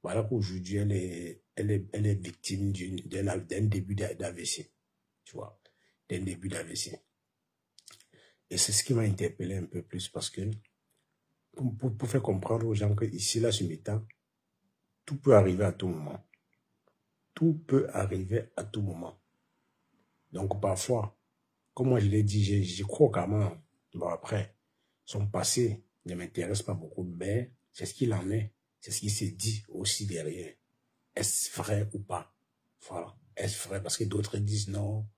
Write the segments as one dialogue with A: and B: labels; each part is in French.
A: Voilà qu'aujourd'hui, elle est victime d'un début d'AVC. Tu vois, d'un début d'AVC. Et c'est ce qui m'a interpellé un peu plus parce que, pour faire comprendre aux gens qu'ici, là, sur Meta, tout peut arriver à tout moment. Tout peut arriver à tout moment. Donc, parfois, comme moi je l'ai dit, j'y crois quand même. Bon, après, son passé ne m'intéresse pas beaucoup, mais c'est ce qu'il en est. C'est ce qui s'est dit aussi derrière. Est-ce vrai ou pas? Voilà. Est-ce vrai? Parce que d'autres disent non,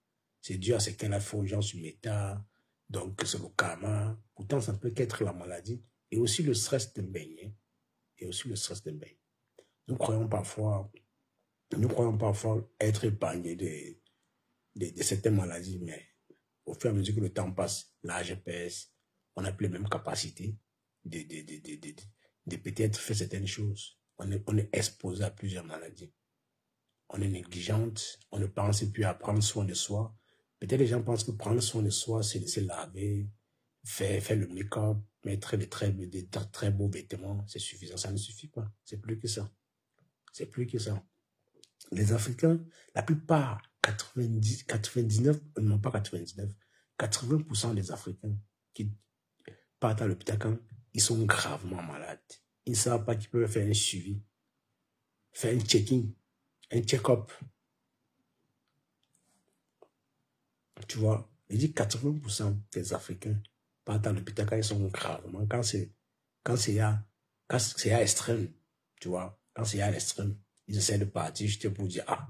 A: c'est dû à ce qu'elle a fait aux gens sur Meta, donc c'est le karma. Pourtant, ça ne peut qu'être la maladie et aussi le stress de baigner. Et aussi le stress de baigner. Nous croyons parfois être épargnés de certaines maladies, mais au fur et à mesure que le temps passe, l'âge pèse, on n'a plus les mêmes capacités de peut-être faire certaines choses. On est exposé à plusieurs maladies. On est négligente, on ne pense plus à prendre soin de soi. Peut-être les gens pensent que prendre soin de soi, c'est se laver, faire le make-up, mettre des très beaux vêtements, c'est suffisant. Ça ne suffit pas. C'est plus que ça. C'est plus que ça. Les Africains, la plupart, 99, non pas 99, 80% des Africains qui partent à l'hôpital quand ils sont gravement malades. Ils ne savent pas qu'ils peuvent faire un suivi, faire un checking, un check-up. Tu vois, je dis 80% des Africains partent à l'hôpital quand ils sont gravement, quand c'est à extrême, tu vois, quand c'est à l'extrême, ils essaient de partir juste pour dire, ah,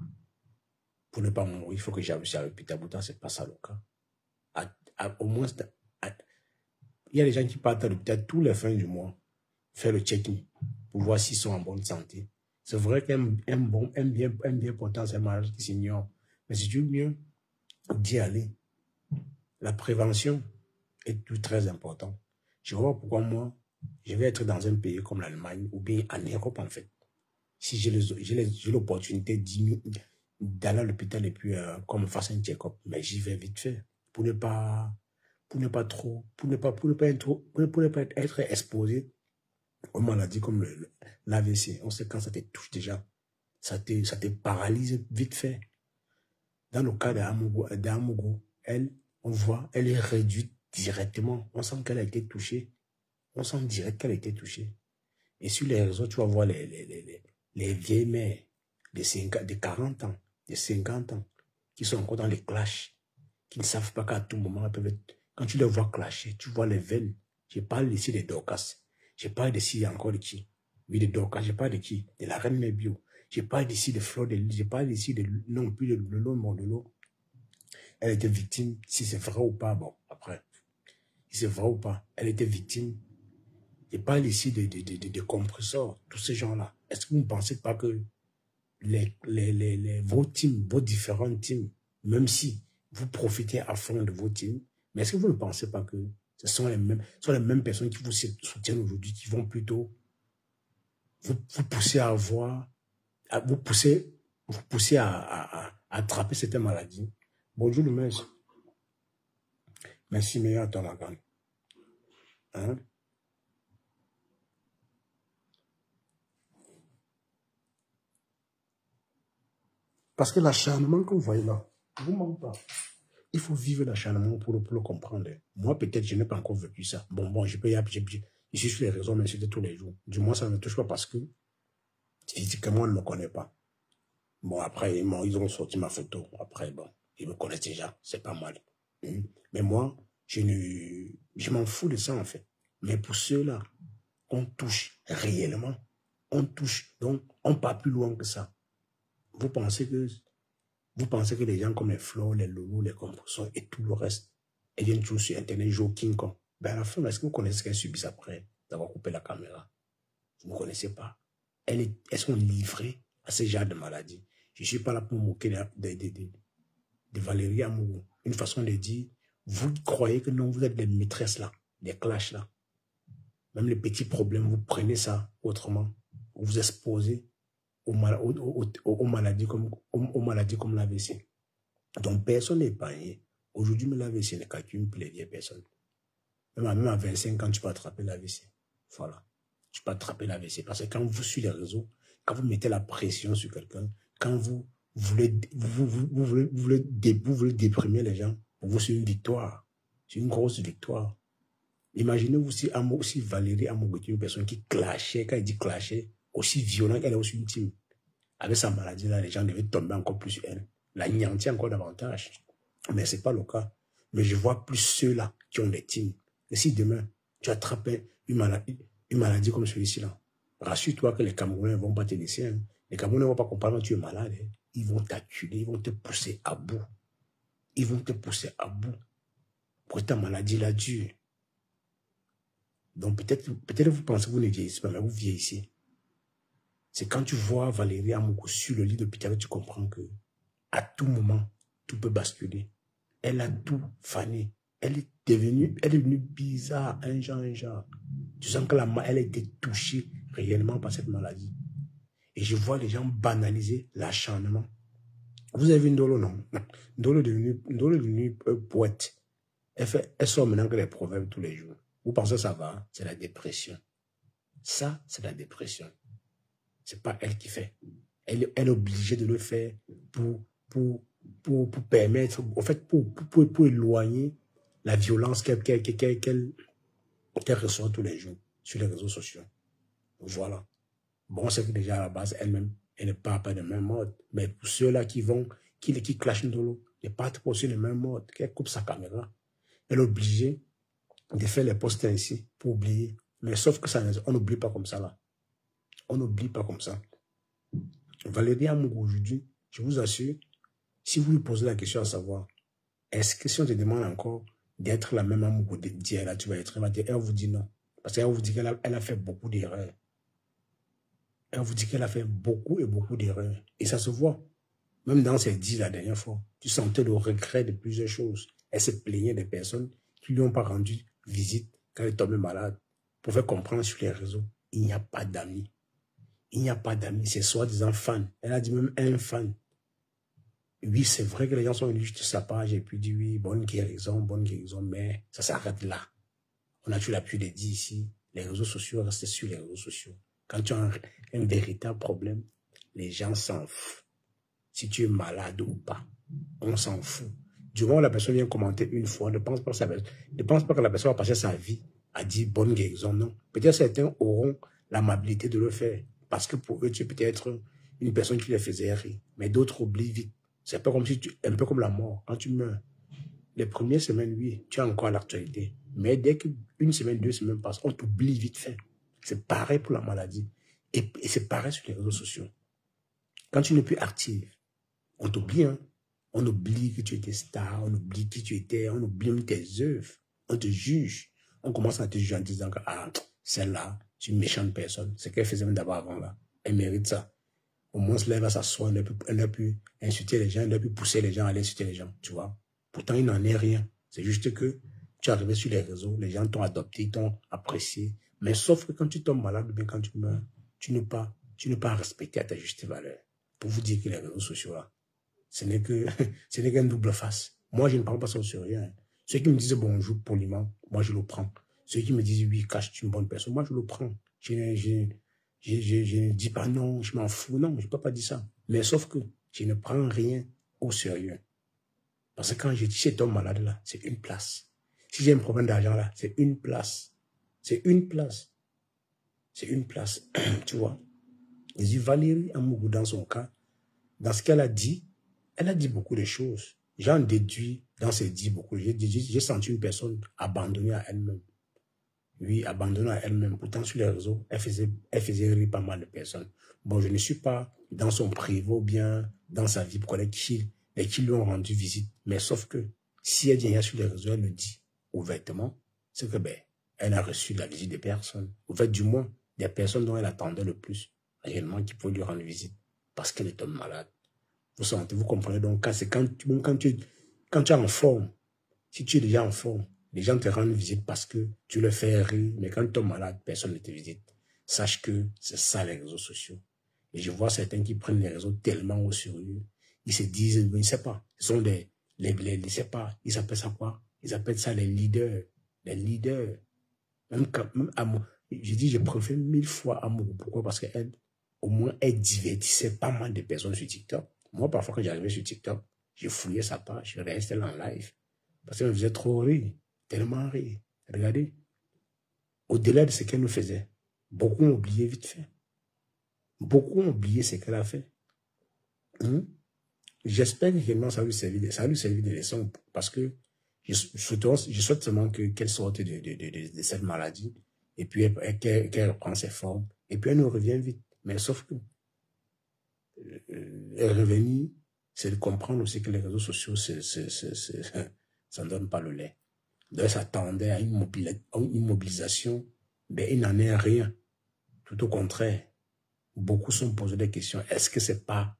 A: pour ne pas mourir, il faut que j'aille à l'hôpital. Pourtant, c'est pas ça le cas. Au moins, il y a des gens qui partent à l'hôpital tous les fins du mois, faire le check-in, pour voir s'ils sont en bonne santé. C'est vrai qu'un bien portant, c'est un malade qui s'ignore. Mais c'est mieux d'y aller. La prévention est tout très important. Je vois pourquoi moi, je vais être dans un pays comme l'Allemagne, ou bien en Europe en fait. Si j'ai l'opportunité d'aller à l'hôpital et puis qu'on me fasse un check-up, mais j'y vais vite fait pour ne pas être exposé aux maladies comme l'AVC. On sait quand ça te touche déjà, ça te paralyse vite fait. Dans le cas d'Amougou, on voit, elle est réduite directement. On sent qu'elle a été touchée. On sent direct qu'elle a été touchée. Et sur les réseaux, tu vas voir les vieilles mères de 40 ans, de 50 ans, qui sont encore dans les clashs, qui ne savent pas qu'à tout moment, elles peuvent être... Quand tu les vois clasher, tu vois les veines. Je parle ici des Dorcas. Je parle d'ici encore de qui? Oui, de Dorcas. Je parle de qui? De la reine Mébio. Je parle d'ici de Fleur de Lys. Je parle ici de non plus de Lolo Mondelo. Elle était victime, si c'est vrai ou pas, bon, après, si c'est vrai ou pas, elle était victime. Je parle ici de compresseurs, tous ces gens-là. Est-ce que vous ne pensez pas que vos teams, vos différents teams, même si vous profitez à fond de vos teams, mais est-ce que vous ne pensez pas que ce sont les mêmes personnes qui vous soutiennent aujourd'hui, qui vont plutôt vous pousser à vous pousser à attraper cette maladie? Bonjour le maître. Merci, meilleur à toi, ma grande. Hein? Parce que l'acharnement que vous voyez là, ne vous manque pas. Il faut vivre l'acharnement pour le comprendre. Moi, peut-être, je n'ai pas encore vécu ça. Bon, je suis sur les réseaux, mais c'était tous les jours. Du moins, ça ne me touche pas parce que physiquement, on ne me connaît pas. Bon, après, ils ont sorti ma photo. Après, bon, ils me connaissent déjà. C'est pas mal. Mais moi, je m'en fous de ça, en fait. Mais pour ceux-là, on touche réellement. On touche. Donc, on ne part plus loin que ça. Vous pensez que les gens comme les Flo, les Loulou, les Composants et tout le reste, ils viennent toujours sur Internet jouer King Kong. Ben à la fin, est-ce que vous connaissez ce qu'elles subissent après d'avoir coupé la caméra? Vous ne connaissez pas. Elles sont livrées à ce genre de maladies. Je ne suis pas là pour moquer de Valérie Amourou. Une façon de dire, vous croyez que non, vous êtes des maîtresses là, des clashs là. Même les petits problèmes, vous prenez ça autrement. Vous vous exposez aux maladies comme l'AVC. Donc, personne n'est épargné. Aujourd'hui, l'AVC n'est qu'une pour les vieilles personnes. Même à 25 ans, tu peux attraper l'AVC. Voilà. Tu peux attraper l'AVC. Parce que quand vous suivez les réseaux, quand vous mettez la pression sur quelqu'un, quand vous voulez déprimer les gens, pour vous, c'est une victoire. C'est une grosse victoire. Imaginez-vous si Valérie Amogo était une personne qui clashait, quand elle dit clashait, aussi violente, elle est aussi ultime. Avec sa maladie, là, les gens devaient tomber encore plus sur elle. La niantir encore davantage. Mais ce n'est pas le cas. Mais je vois plus ceux-là qui ont des teams. Et si demain, tu attrapes une maladie comme celui-ci là, rassure-toi que les Camerounais ne vont pas te laisser. Hein. Les Camerounais ne vont pas comprendre que tu es malade. Hein. Ils vont t'acculer, ils vont te pousser à bout. Ils vont te pousser à bout. Pour que ta maladie là dure. Donc peut-être vous pensez que vous ne vieillissez pas, mais vous vieillissez. C'est quand tu vois Valérie Amogo sur le lit d'hôpital que tu comprends que à tout moment, tout peut basculer. Elle a tout fané. Elle est devenue bizarre, un genre. Tu sens que elle a été touchée réellement par cette maladie. Et je vois les gens banaliser l'acharnement. Vous avez vu Ndolo, non? Ndolo est devenu poète. Elle sort maintenant que les proverbes tous les jours. Vous pensez que ça va? C'est la dépression. Ça, c'est la dépression. C'est pas elle qui fait. Elle est obligée de le faire pour permettre, en fait, pour éloigner la violence qu'elle reçoit tous les jours sur les réseaux sociaux. Voilà. Bon, c'est que déjà à la base, elle-même, elle ne parle pas de même mode. Mais pour ceux-là qui clashent de l'eau, ne partent pas sur le même mode, qu'elle coupe sa caméra. Elle est obligée de faire les posts ainsi pour oublier. Mais sauf que ça, on n'oublie pas comme ça là. On n'oublie pas comme ça. Valérie Amogo aujourd'hui, je vous assure, si vous lui posez la question à savoir, est-ce que si on te demande encore d'être la même Amogo d'hier, là, tu vas être, elle vous dit non. Parce qu'elle vous dit qu'elle a fait beaucoup d'erreurs. Elle vous dit qu'elle a fait beaucoup et beaucoup d'erreurs. Et ça se voit. Même dans ses dits la dernière fois, tu sentais le regret de plusieurs choses. Elle se plaignait des personnes qui lui ont pas rendu visite quand elle est tombée malade. Pour faire comprendre sur les réseaux, il n'y a pas d'amis. Il n'y a pas d'amis, c'est soi-disant fan. Elle a dit même un fan. Oui, c'est vrai que les gens sont venus juste sa page et puis dit oui, bonne guérison, mais ça s'arrête là. On a eu l'appui de dire ici, les réseaux sociaux, restez sur les réseaux sociaux. Quand tu as un véritable problème, les gens s'en foutent. Si tu es malade ou pas, on s'en fout. Du moment où la personne vient commenter une fois, ne pense pas que la personne va passer sa vie à dire bonne guérison, non. Peut-être certains auront l'amabilité de le faire. Parce que pour eux, tu es peut-être une personne qui les faisait rire. Mais d'autres oublient vite. C'est un peu comme la mort. Quand tu meurs, les premières semaines, oui, tu as encore l'actualité. Mais dès qu'une semaine, 2 semaines passent, on t'oublie vite fait. C'est pareil pour la maladie. Et c'est pareil sur les réseaux sociaux. Quand tu n'es plus actif, on t'oublie. Hein? On oublie que tu étais star, on oublie qui tu étais, on oublie même tes œuvres. On te juge. On commence à te juger en disant que celle-là, c'est une méchante personne. C'est qu'elle faisait même d'abord avant là. Elle mérite ça. Au moins, elle va s'asseoir, elle n'a pu insulter les gens, elle n'a pu pousser les gens à aller insulter les gens, tu vois. Pourtant, il n'en est rien. C'est juste que tu es arrivé sur les réseaux, les gens t'ont adopté, t'ont apprécié. Mais sauf que quand tu tombes malade ou bien quand tu meurs, tu n'es pas respecté à ta juste valeur. Pour vous dire que les réseaux sociaux là, ce n'est qu'un double face. Moi, je ne parle pas ça au sérieux. Hein. Ceux qui me disent bonjour poliment, moi je le prends. Ceux qui me disent oui, Cash, tu es une bonne personne, moi je le prends. Je ne dis pas non, je m'en fous. Non, je ne peux pas dire ça. Mais sauf que je ne prends rien au sérieux. Parce que quand je dis cet homme malade là, c'est une place. Si j'ai un problème d'argent là, c'est une place. C'est une place. C'est une place. Tu vois. Et dit Valérie Amogo dans son cas, dans ce qu'elle a dit beaucoup de choses. J'en déduis dans ses dits beaucoup. J'ai senti une personne abandonnée à elle-même. Oui, abandonnée à elle-même. Pourtant, sur les réseaux, elle faisait rire pas mal de personnes. Bon, je ne suis pas dans son privé ou bien dans sa vie pour connaître qui lui ont rendu visite. Mais sauf que, si elle vient sur les réseaux, elle le dit ouvertement, c'est que, elle a reçu la visite des personnes. Au fait, du moins, des personnes dont elle attendait le plus, réellement, qui pouvaient lui rendre visite. Parce qu'elle est malade. Vous sentez, vous comprenez donc, c'est quand tu es en forme, si tu es déjà en forme, les gens te rendent visite parce que tu le fais rire, mais quand tu es malade, personne ne te visite. Sache que c'est ça les réseaux sociaux. Et je vois certains qui prennent les réseaux tellement au sérieux, ils se disent, je ne sais pas, ce sont je sais pas, ils appellent ça quoi? Ils appellent ça les leaders. Les leaders. Même Amour, je dis, je préfère 1000 fois Amour. Pourquoi? Parce qu'elle au moins, elle divertissait pas mal de personnes sur TikTok. Moi, parfois, quand j'arrivais sur TikTok, je fouillais sa page, je restais là en live. Parce qu'elle me faisait trop rire, tellement rire. Regardez, au-delà de ce qu'elle nous faisait, beaucoup ont oublié vite fait. Beaucoup ont oublié ce qu'elle a fait. J'espère que réellement ça lui servir de leçon parce que je souhaite seulement qu'elle sorte de cette maladie et puis qu'elle reprend ses formes et puis elle nous revient vite. Mais sauf que revenir, c'est de comprendre aussi que les réseaux sociaux, ça ne donne pas le lait. Donc, s'attendait à une mobilisation, mais il n'en est rien. Tout au contraire, beaucoup sont posés des questions. Est-ce que c'est pas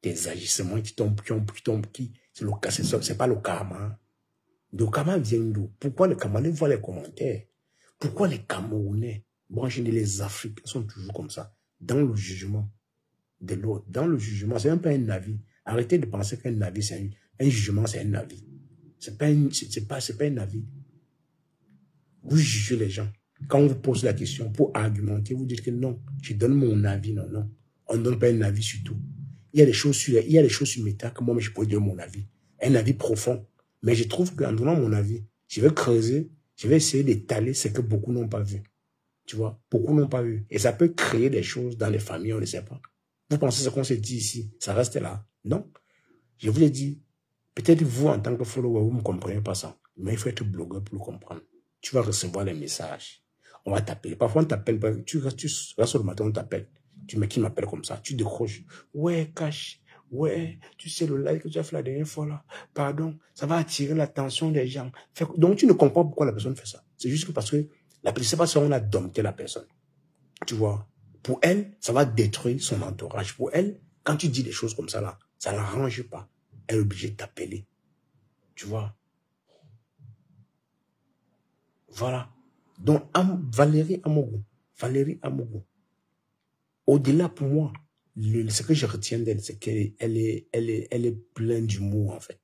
A: des agissements qui c'est pas le karma. Le karma vient d'où? Pourquoi le Camerounais voit les commentaires? Pourquoi les Camerounais, bon, je dis les Africains sont toujours comme ça, dans le jugement de l'autre, dans le jugement, c'est même pas un avis. Arrêtez de penser qu'un avis, c'est un jugement, c'est un avis. C'est pas un avis. Vous jugez les gens. Quand on vous pose la question pour argumenter, vous dites que non, je donne mon avis, non. On ne donne pas un avis sur tout. Il y a des choses sur Meta que moi, je pourrais donner mon avis. Un avis profond. Mais je trouve qu'en donnant mon avis, je vais creuser, je vais essayer d'étaler ce que beaucoup n'ont pas vu. Tu vois, beaucoup n'ont pas vu. Et ça peut créer des choses dans les familles, on ne sait pas. Vous pensez ce qu'on s'est dit ici, ça reste là? Non. Je vous ai dit, peut-être vous, en tant que follower, vous ne comprenez pas ça. Mais il faut être blogueur pour le comprendre. Tu vas recevoir les messages. On va t'appeler. Parfois, on t'appelle. Tu restes le matin, on t'appelle. Tu mets qui m'appelle comme ça. Tu décroches. Ouais, Cash. Ouais, tu sais le live que tu as fait la dernière fois là. Pardon, ça va attirer l'attention des gens. Donc, tu ne comprends pas pourquoi la personne fait ça. C'est juste que parce que la personne, c'est pas si on a dompté la personne. Tu vois. Pour elle, ça va détruire son entourage. Pour elle, quand tu dis des choses comme ça là, ça ne l'arrange pas. Elle est obligée de t'appeler. Tu vois. Voilà. Donc, Valérie Amougou. Au-delà pour moi, ce que je retiens d'elle, c'est qu'elle est pleine d'humour, en fait.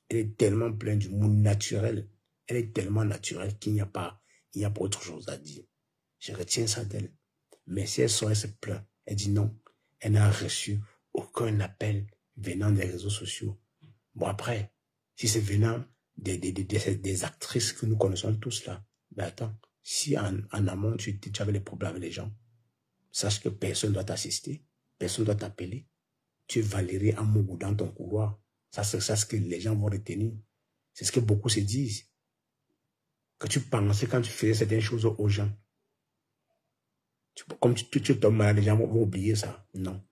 A: Elle est tellement pleine d'humour naturel. Elle est tellement naturelle qu'il n'y a pas autre chose à dire. Je retiens ça d'elle. Mais si elle sort, elle se plaint. Elle dit non. Elle n'a reçu aucun appel venant des réseaux sociaux. Bon, après, si c'est venant des actrices que nous connaissons tous là, ben attends, si en amont, tu avais des problèmes avec les gens, sache que personne ne doit t'assister, personne ne doit t'appeler. Tu es Valérie Amougou dans ton couloir. Ça, c'est ce que les gens vont retenir. C'est ce que beaucoup se disent. Que tu pensais quand tu faisais certaines choses aux gens. Comme tu tombes malade, les gens vont oublier ça. Non.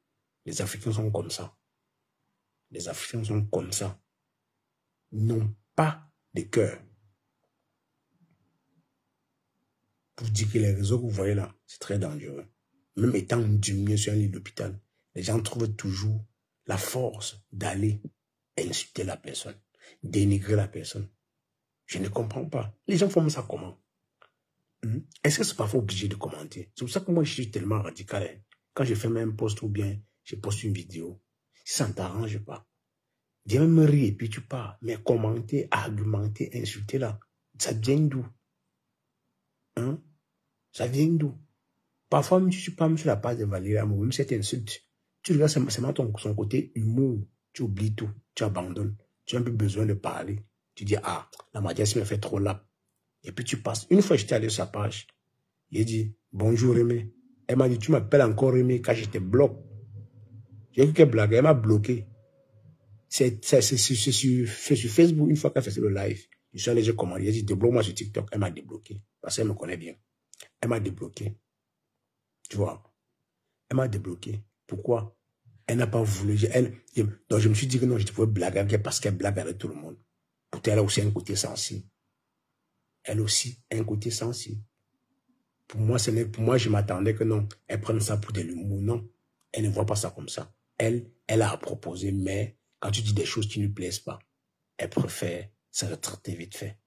A: Les Africains sont comme ça. Les Africains sont comme ça. Ils n'ont pas de cœur. Pour dire que les réseaux que vous voyez là, c'est très dangereux. Même étant diminué sur un lit d'hôpital, les gens trouvent toujours la force d'aller insulter la personne, dénigrer la personne. Je ne comprends pas. Les gens font ça comment? Est-ce que c'est parfois obligé de commenter? C'est pour ça que moi, je suis tellement radical. Hein. Quand je fais même un post ou bien je poste une vidéo, si ça ne t'arrange pas, viens me rire et puis tu pars. Mais commenter, argumenter, insulter là, ça vient d'où? Hein? Ça vient d'où? Parfois, même si tu parles sur la page de Valérie Amougou, même cette insulte, tu regardes seulement son côté humour, tu oublies tout, tu abandonnes, tu n'as plus besoin de parler. Tu dis, ah, la madrasse me fait trop là. Et puis tu passes. Une fois, j'étais allé sur sa page, il a dit, bonjour Aimé. Elle m'a dit, tu m'appelles encore Aimé quand je te bloque. J'ai vu qu'elle blague, elle m'a bloqué. C'est sur Facebook, une fois qu'elle faisait le live, je suis allé, j'ai commandé, il a dit, débloque-moi sur TikTok. Elle m'a débloqué, parce qu'elle me connaît bien. Elle m'a débloqué. Tu vois, elle m'a débloqué. Pourquoi? Elle n'a pas voulu. Donc je me suis dit que non, je pouvais blaguer avec elle parce qu'elle blague avec tout le monde. Pourtant, elle a aussi un côté sensible. Elle aussi a un côté sensible. Pour moi, je m'attendais que non, elle prenne ça pour de l'humour. Non, elle ne voit pas ça comme ça. Elle a proposé, mais quand tu dis des choses qui ne lui plaisent pas, elle préfère se retraiter vite fait.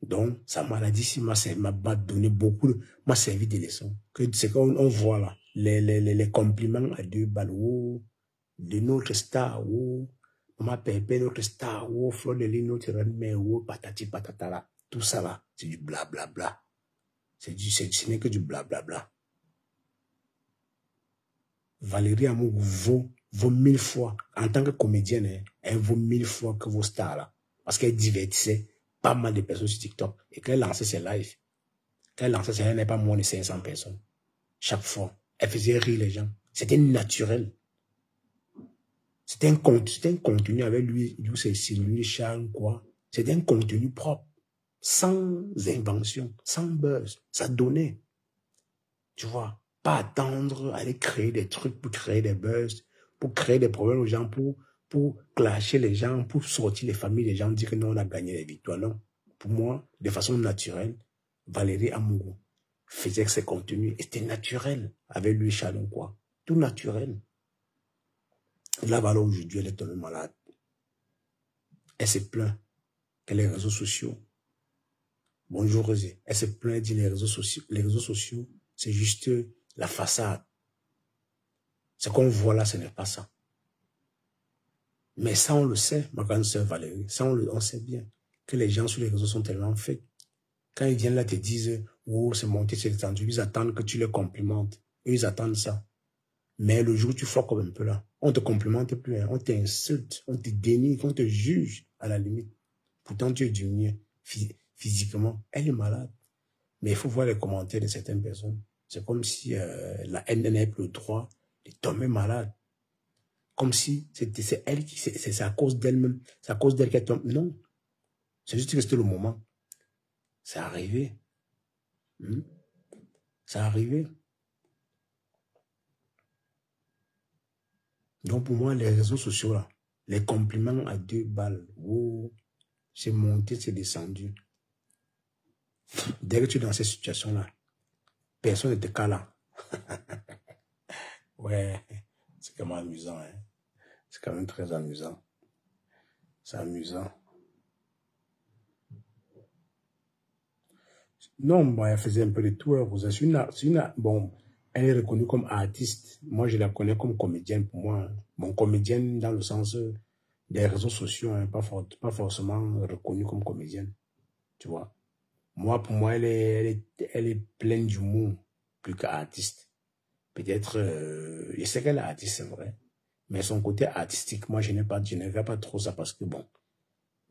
A: Donc, sa maladie m'a donné beaucoup, m'a servi de leçons. C'est qu'on voit là, les compliments à 2 balles, de notre star, Maman Pépé, notre star, Fleur de Lys, notre reine, patati patata là. Tout ça là, c'est du blablabla. Ce n'est que du blablabla. Valérie Amougou vaut 1000 fois, en tant que comédienne, hein, elle vaut 1000 fois que vos stars là. Parce qu'elle divertissait pas mal de personnes sur TikTok. Et quand elle lançait ses lives, elle n'avait pas moins de 500 personnes. Chaque fois, elle faisait rire les gens. C'était naturel. C'était un contenu avec lui, c'est lui, Charles, quoi. C'était un contenu propre, sans invention, sans buzz. Ça donnait. Tu vois, pas attendre, aller créer des trucs pour créer des buzz, pour créer des problèmes aux gens, pour clasher les gens, pour sortir les familles des gens, dire que non, on a gagné les victoires. Non. Pour moi, de façon naturelle, Valérie Amougou faisait que ses contenus étaient naturels avec lui, Chalon, quoi. Tout naturel. Là, voilà, aujourd'hui, elle est tombée malade. Elle se plaint que les réseaux sociaux, bonjour Rosé, elle se plaint, dit les réseaux sociaux, c'est juste la façade. Ce qu'on voit là, ce n'est pas ça. Mais ça, on le sait, ma grande sœur Valérie, ça, on sait bien que les gens sur les réseaux sont tellement faits. Quand ils viennent là, te disent, oh, c'est monté, c'est descendu, ils attendent que tu les complimentes. Et ils attendent ça. Mais le jour où tu floques comme un peu là, on te complimente plus, hein, on t'insulte, on te dénigre, on te juge à la limite. Pourtant, tu es diminué physiquement. Elle est malade. Mais il faut voir les commentaires de certaines personnes. C'est comme si la haine n'avait plus le droit de tomber malade. Comme si c'est elle qui, c'est à cause d'elle-même, c'est à cause d'elle qu'elle tombe. Non. C'est juste que c'était le moment. C'est arrivé. C'est arrivé. Donc pour moi, les réseaux sociaux là, les compliments à 2 balles, oh, c'est monté, c'est descendu. Dès que tu es dans cette situation-là, personne ne te cala. Ouais, c'est quand même amusant. Hein? C'est quand même très amusant. C'est amusant. Non, bon, elle faisait un peu de tout. Bon, elle est reconnue comme artiste. Moi, je la connais comme comédienne pour moi. Bon, comédienne dans le sens des réseaux sociaux, hein, pas forcément reconnue comme comédienne. Tu vois. Moi, pour moi, elle est pleine d'humour, plus qu'artiste. Peut-être, je sais qu'elle est artiste, c'est vrai. Mais son côté artistique, moi, je n'aime pas trop ça parce que, bon,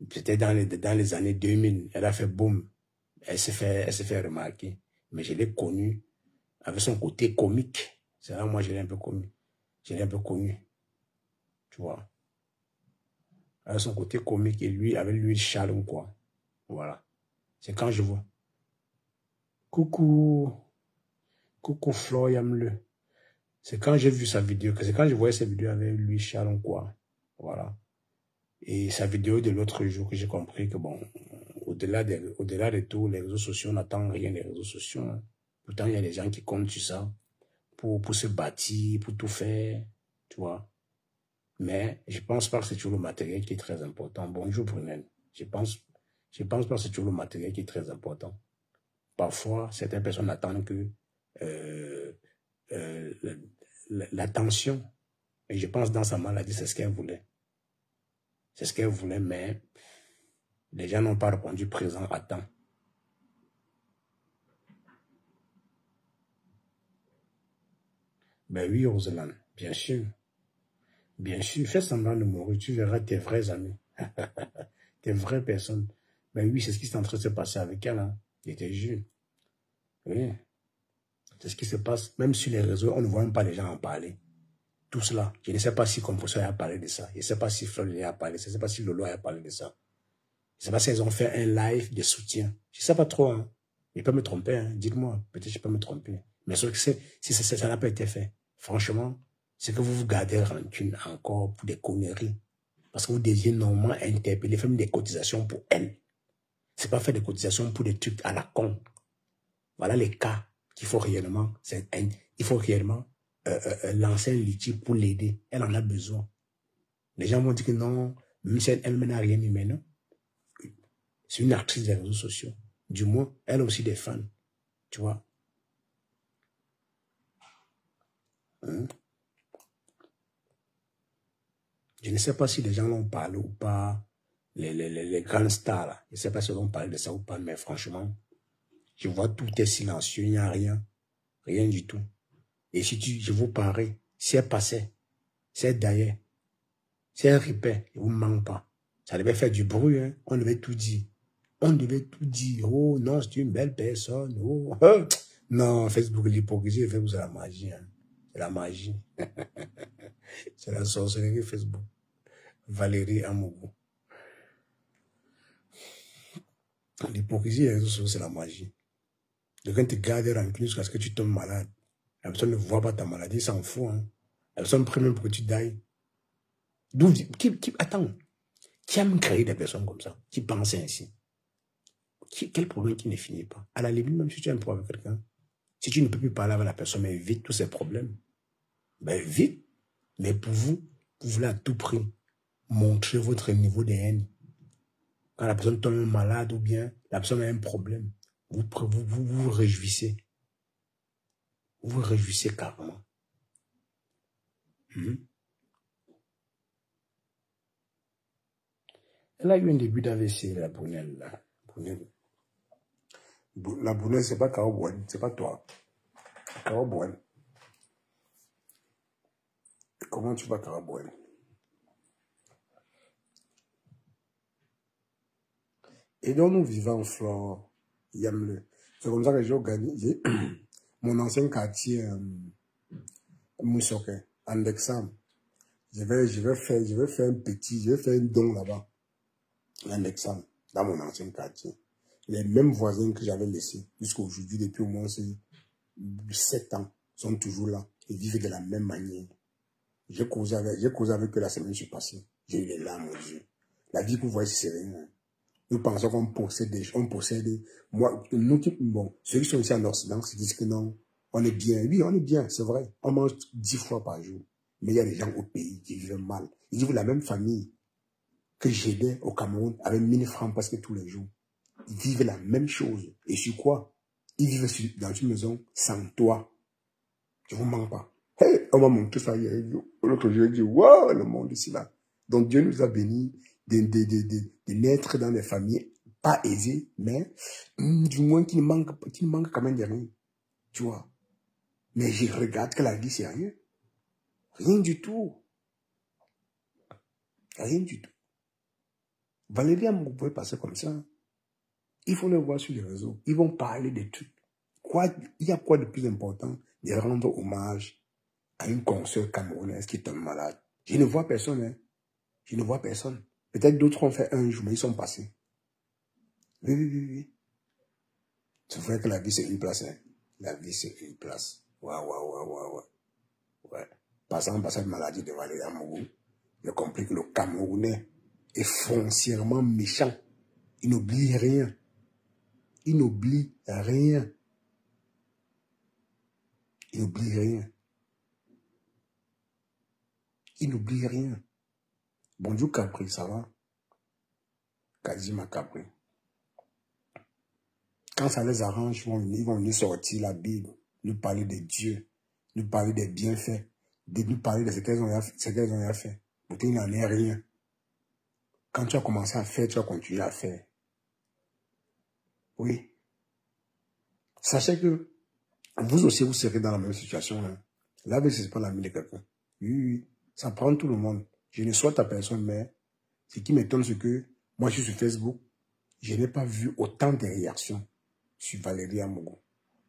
A: peut-être dans les années 2000, elle a fait boum. Elle s'est fait remarquer. Mais je l'ai connue avec son côté comique. C'est là, moi, je l'ai un peu connu. Je l'ai un peu connu. Tu vois. Avec son côté comique et lui, avec lui, Charles, quoi. Voilà. C'est quand je vois. Coucou Flo Yamle. C'est quand j'ai vu sa vidéo, c'est quand je voyais sa vidéo avec lui, Charles, quoi. Voilà. Et sa vidéo de l'autre jour que j'ai compris que bon, au-delà de tout, les réseaux sociaux, on n'attend rien des réseaux sociaux. Hein. Pourtant, il y a des gens qui comptent sur ça pour se bâtir, pour tout faire, tu vois. Mais je pense pas que c'est toujours le matériel qui est très important. Bonjour Brunel. Je pense pas que c'est toujours le matériel qui est très important. Parfois, certaines personnes attendent que l'attention, et je pense dans sa maladie, c'est ce qu'elle voulait. C'est ce qu'elle voulait, mais les gens n'ont pas répondu présent à temps. Ben oui, Roseland, bien sûr. Bien sûr, fais semblant de mourir, tu verras tes vrais amis. Tes vraies personnes. Ben oui, c'est ce qui est en train de se passer avec elle. Hein. Je te jure. Oui. C'est ce qui se passe. Même sur les réseaux, on ne voit même pas les gens en parler. Tout cela. Je ne sais pas si Composo a parlé de ça. Je ne sais pas si Fleur a parlé de ça. Je ne sais pas si Lolo a parlé de ça. Je ne sais pas si elles ont fait un live de soutien. Je ne sais pas trop. Hein. Je peux me tromper. Hein. Dites-moi. Peut-être que je peux me tromper. Mais sauf que si ça n'a pas été fait, franchement, c'est que vous vous gardez rancune encore pour des conneries. Parce que vous deviez normalement interpeller, faire des cotisations pour elles. C'est pas faire des cotisations pour des trucs à la con. Voilà les cas qu'il faut réellement, il faut réellement lancer un litige pour l'aider. Elle en a besoin. Les gens vont dire que non, même si elle n'a rien mis, mais non. C'est une actrice des réseaux sociaux. Du moins, elle a aussi des fans. Tu vois. Hein? Je ne sais pas si les gens l'ont parlé ou pas. Les grandes stars, là. Je ne sais pas si ils ont parlé de ça ou pas, mais franchement, je vois tout est silencieux, il n'y a rien. Rien du tout. Et si je vous parie, si elle passait, si elle daillait, si elle ripait, il ne vous manque pas. Ça devait faire du bruit, hein. On devait tout dire. On devait tout dire. Oh non, c'est une belle personne. Oh, oh. Non, Facebook, l'hypocrisie, Facebook, c'est la magie. Hein. C'est la magie. C'est la sorcellerie Facebook. Valérie Amougou. L'hypocrisie et les réseaux sociaux, c'est la magie. Quelqu'un te garde rancune jusqu'à ce que tu tombes malade. La personne ne voit pas ta maladie, s'en fout. Hein. La personne prie même pour que tu dailles. Attends. Qui aime créer des personnes comme ça? Qui pensent ainsi? Quel problème qui ne finit pas? À la limite, même si tu as un problème avec quelqu'un, si tu ne peux plus parler avec la personne, mais vite tous ces problèmes. Ben vite. Mais pour vous voulez à tout prix montrer votre niveau de haine. Quand la personne tombe malade ou bien la personne a un problème, vous réjouissez. Vous vous réjouissez carrément. Elle a eu un début d'AVC, la Brunelle. La Brunelle, c'est pas Caro Boine, c'est pas toi. Caro Boine. Comment tu vas, Caro Boine? Et donc, nous vivons en Flore, Yamle. C'est comme ça que j'ai organisé mon ancien quartier, Moussoke, en Lexam. Je vais faire un don là-bas, en Lexam, dans mon ancien quartier. Les mêmes voisins que j'avais laissés jusqu'à aujourd'hui, depuis au moins 7 ans, sont toujours là et vivent de la même manière. J'ai causé avec eux la semaine passée. J'ai eu les larmes aux yeux. La vie que vous voyez, c'est rien. Nous pensons qu'on possède moi, nous qui, bon, ceux qui sont ici en Occident, se disent que non, on est bien. Oui, on est bien, c'est vrai. On mange 10 fois par jour. Mais il y a des gens au pays qui vivent mal. Ils vivent la même famille que j'aidais au Cameroun avec 1000 francs presque tous les jours. Ils vivent la même chose. Et sur quoi? Ils vivent dans une maison sans toit. Je ne vous mens pas. Hey, on m'a montré ça hier. L'autre jour, j'ai dit, wow, le monde ici là. Donc Dieu nous a bénis de naître dans des familles pas aisées, mais du moins qui ne manquent quand même de rien. Tu vois. Mais je regarde que la vie, c'est rien. Rien du tout. Rien du tout. Valérie, vous pouvez passer comme ça. Il faut le voir sur les réseaux. Ils vont parler de tout. Il y a quoi de plus important de rendre hommage à une consoeur camerounaise qui tombe malade? Je ne vois personne. Hein. Je ne vois personne. Peut-être d'autres ont fait un jour, mais ils sont passés. Oui. C'est vrai que la vie, c'est une place. Hein. La vie, c'est une place. Ouais. Passant par cette maladie de Valérie Amougou, j'ai compris que le Camerounais est foncièrement méchant. Il n'oublie rien. Il n'oublie rien. Il n'oublie rien. Il n'oublie rien. Bonjour Capri, ça va? Kazima Capri. Quand ça les arrange, ils vont venir sortir la Bible, nous parler de Dieu, nous parler des bienfaits, nous parler de ce qu'elles ont fait. Donc il n'en est rien. Quand tu as commencé à faire, tu vas continuer à faire. Oui. Sachez que vous aussi, vous serez dans la même situation. Hein. Là, ce n'est pas l'ami de quelqu'un. Oui. Ça prend tout le monde. Je ne souhaite à personne, mais ce qui m'étonne, c'est que moi, je suis sur Facebook, je n'ai pas vu autant de réactions sur Valérie Amougou.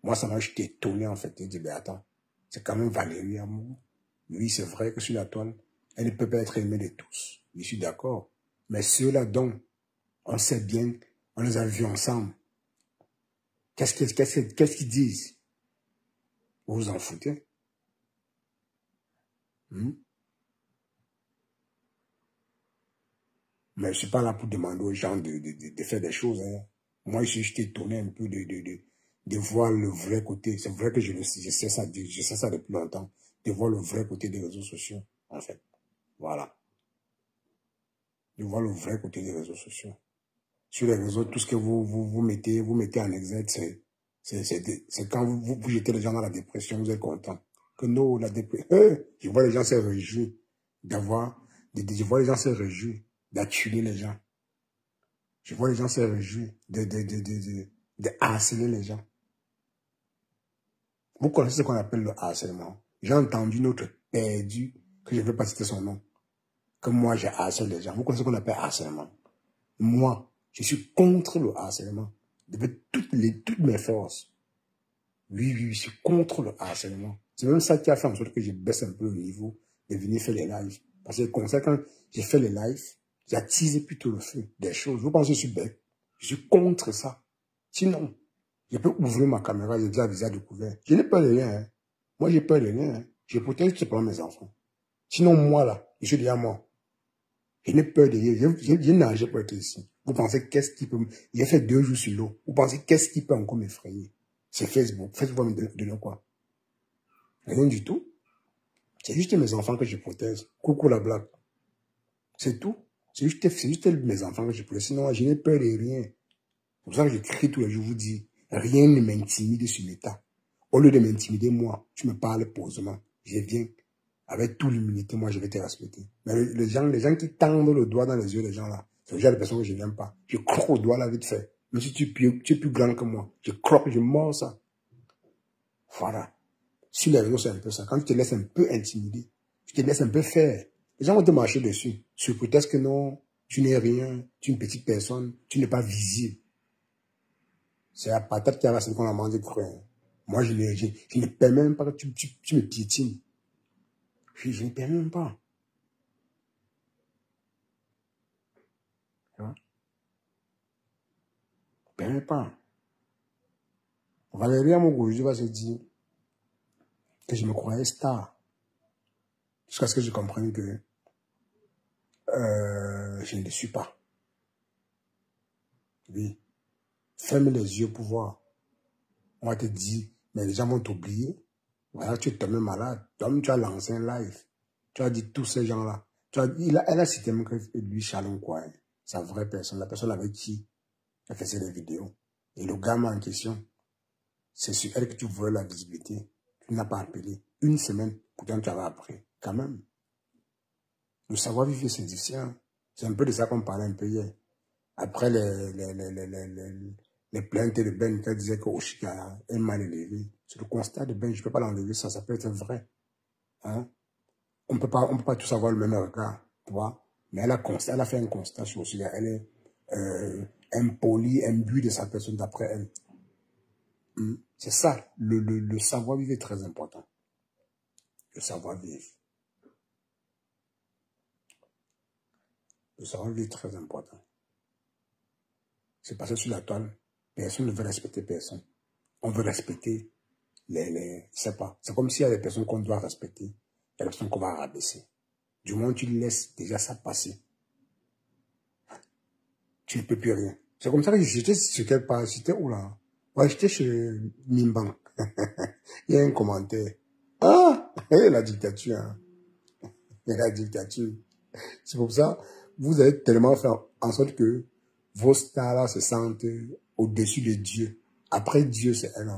A: Moi, ça m'a juste étonné, en fait. Je dis, ben attends, c'est quand même Valérie Amougou. Oui, c'est vrai que sur la toile, elle ne peut pas être aimée de tous. Je suis d'accord. Mais ceux-là dont on sait bien, on les a vus ensemble. Qu'est-ce qu'ils disent? Vous vous en foutez? Mais je ne suis pas là pour demander aux gens de faire des choses. Hein. Moi, je suis juste étonné un peu de voir le vrai côté. C'est vrai que je sais ça depuis longtemps. De voir le vrai côté des réseaux sociaux, en fait. Voilà. De voir le vrai côté des réseaux sociaux. Sur les réseaux, tout ce que vous mettez en exergue, c'est quand vous jetez les gens dans la dépression, vous êtes content. Que non, la dépression. Je vois les gens se réjouir je vois les gens se réjouir d'acculer les gens. Je vois les gens se réjouir de harceler les gens. Vous connaissez ce qu'on appelle le harcèlement. J'ai entendu perdu, que je ne veux pas citer son nom, que moi, j'ai harcelé les gens. Vous connaissez ce qu'on appelle harcèlement. Moi, je suis contre le harcèlement. De toutes mes forces. Oui, oui, je suis contre le harcèlement. C'est même ça qui a fait en sorte que je baisse un peu le niveau de venir faire les lives. Parce que comme ça, quand j'ai fait les lives, j'ai attisé plutôt le feu des choses. Vous pensez que je suis bête? Je suis contre ça. Sinon, je peux ouvrir ma caméra, j'ai déjà visage découvert. Je n'ai pas de rien. Hein. Moi, j'ai pas de rien. Hein. Je protège tout simplement mes enfants. Sinon, moi, là, je suis déjà mort. Je n'ai peur de rien. Je nage pour être ici. Vous pensez qu'est-ce qui peut... J'ai fait 2 jours sur l'eau. Vous pensez qu'est-ce qui peut encore m'effrayer? C'est Facebook. Facebook va me donner quoi? Rien du tout. C'est juste mes enfants que je protège. Coucou la blague. C'est tout. C'est juste mes enfants que je protège. Sinon, je n'ai peur de rien. C'est pour ça que j'écris tous les jours, je vous dis, rien ne m'intimide sur l'état. Au lieu de m'intimider, moi, tu me parles posément. Je viens. Avec toute l'humilité, moi, je vais te respecter. Mais les gens qui tendent le doigt dans les yeux des gens là, c'est le genre de personnes que je n'aime pas. Je croque au doigt là vite fait. Mais si tu es plus grand que moi, je croque, je mords ça. Voilà. Sur les réseaux, c'est un peu ça. Quand tu te laisses un peu intimider, tu te laisses un peu faire, les gens vont te marcher dessus. Sur prétexte que non, tu n'es rien, tu es une petite personne, tu n'es pas visible. C'est la patate qui a racine qu'on a mangé cru. Moi, je ne permets même pas que tu me piétines. Je ne permets même pas. Je ne permets pas. Valérie Amogoujou va se dire que je me croyais star. Jusqu'à ce que je comprenne que je ne le suis pas. Oui. Ferme les yeux pour voir. On va te dire, mais les gens vont t'oublier. Voilà, tu es tombé malade. Comme tu as lancé un live. Tu as dit tous ces gens-là. Elle a cité même que lui, Chalon quoi. Sa vraie personne. La personne avec qui elle faisait des vidéos. Et le gamin en question, c'est sur elle que tu voulais la visibilité. Tu n'as pas appelé. Une semaine, pourtant tu avais appris. Quand même. Le savoir-vivre, c'est difficile. C'est un peu de ça qu'on parlait un peu hier. Après les plaintes de Ben qui disaient que Oshika est mal élevé. C'est le constat de Ben, je ne peux pas l'enlever, ça peut être vrai. Hein? On ne peut pas tous avoir le même regard, tu vois. Mais elle a fait un constat sur Oshika. Elle est impolie, imbue de sa personne d'après elle. C'est ça, le savoir-vivre est très important. Le savoir-vivre. Le savoir-vivre est très important. C'est passé sur la toile. Personne ne veut respecter personne. On veut respecter je sais pas. C'est comme s'il y a des personnes qu'on doit respecter. Il y a des personnes qu'on va rabaisser. Du moment où tu laisses déjà ça passer, tu ne peux plus rien. C'est comme ça que j'étais sur quelle page. J'étais où là? Ouais, j'étais chez Mimban. Il y a un commentaire. Ah! La dictature. Hein. La dictature. C'est pour ça, vous avez tellement fait en sorte que vos stars-là se sentent au-dessus de Dieu. Après Dieu, c'est elle.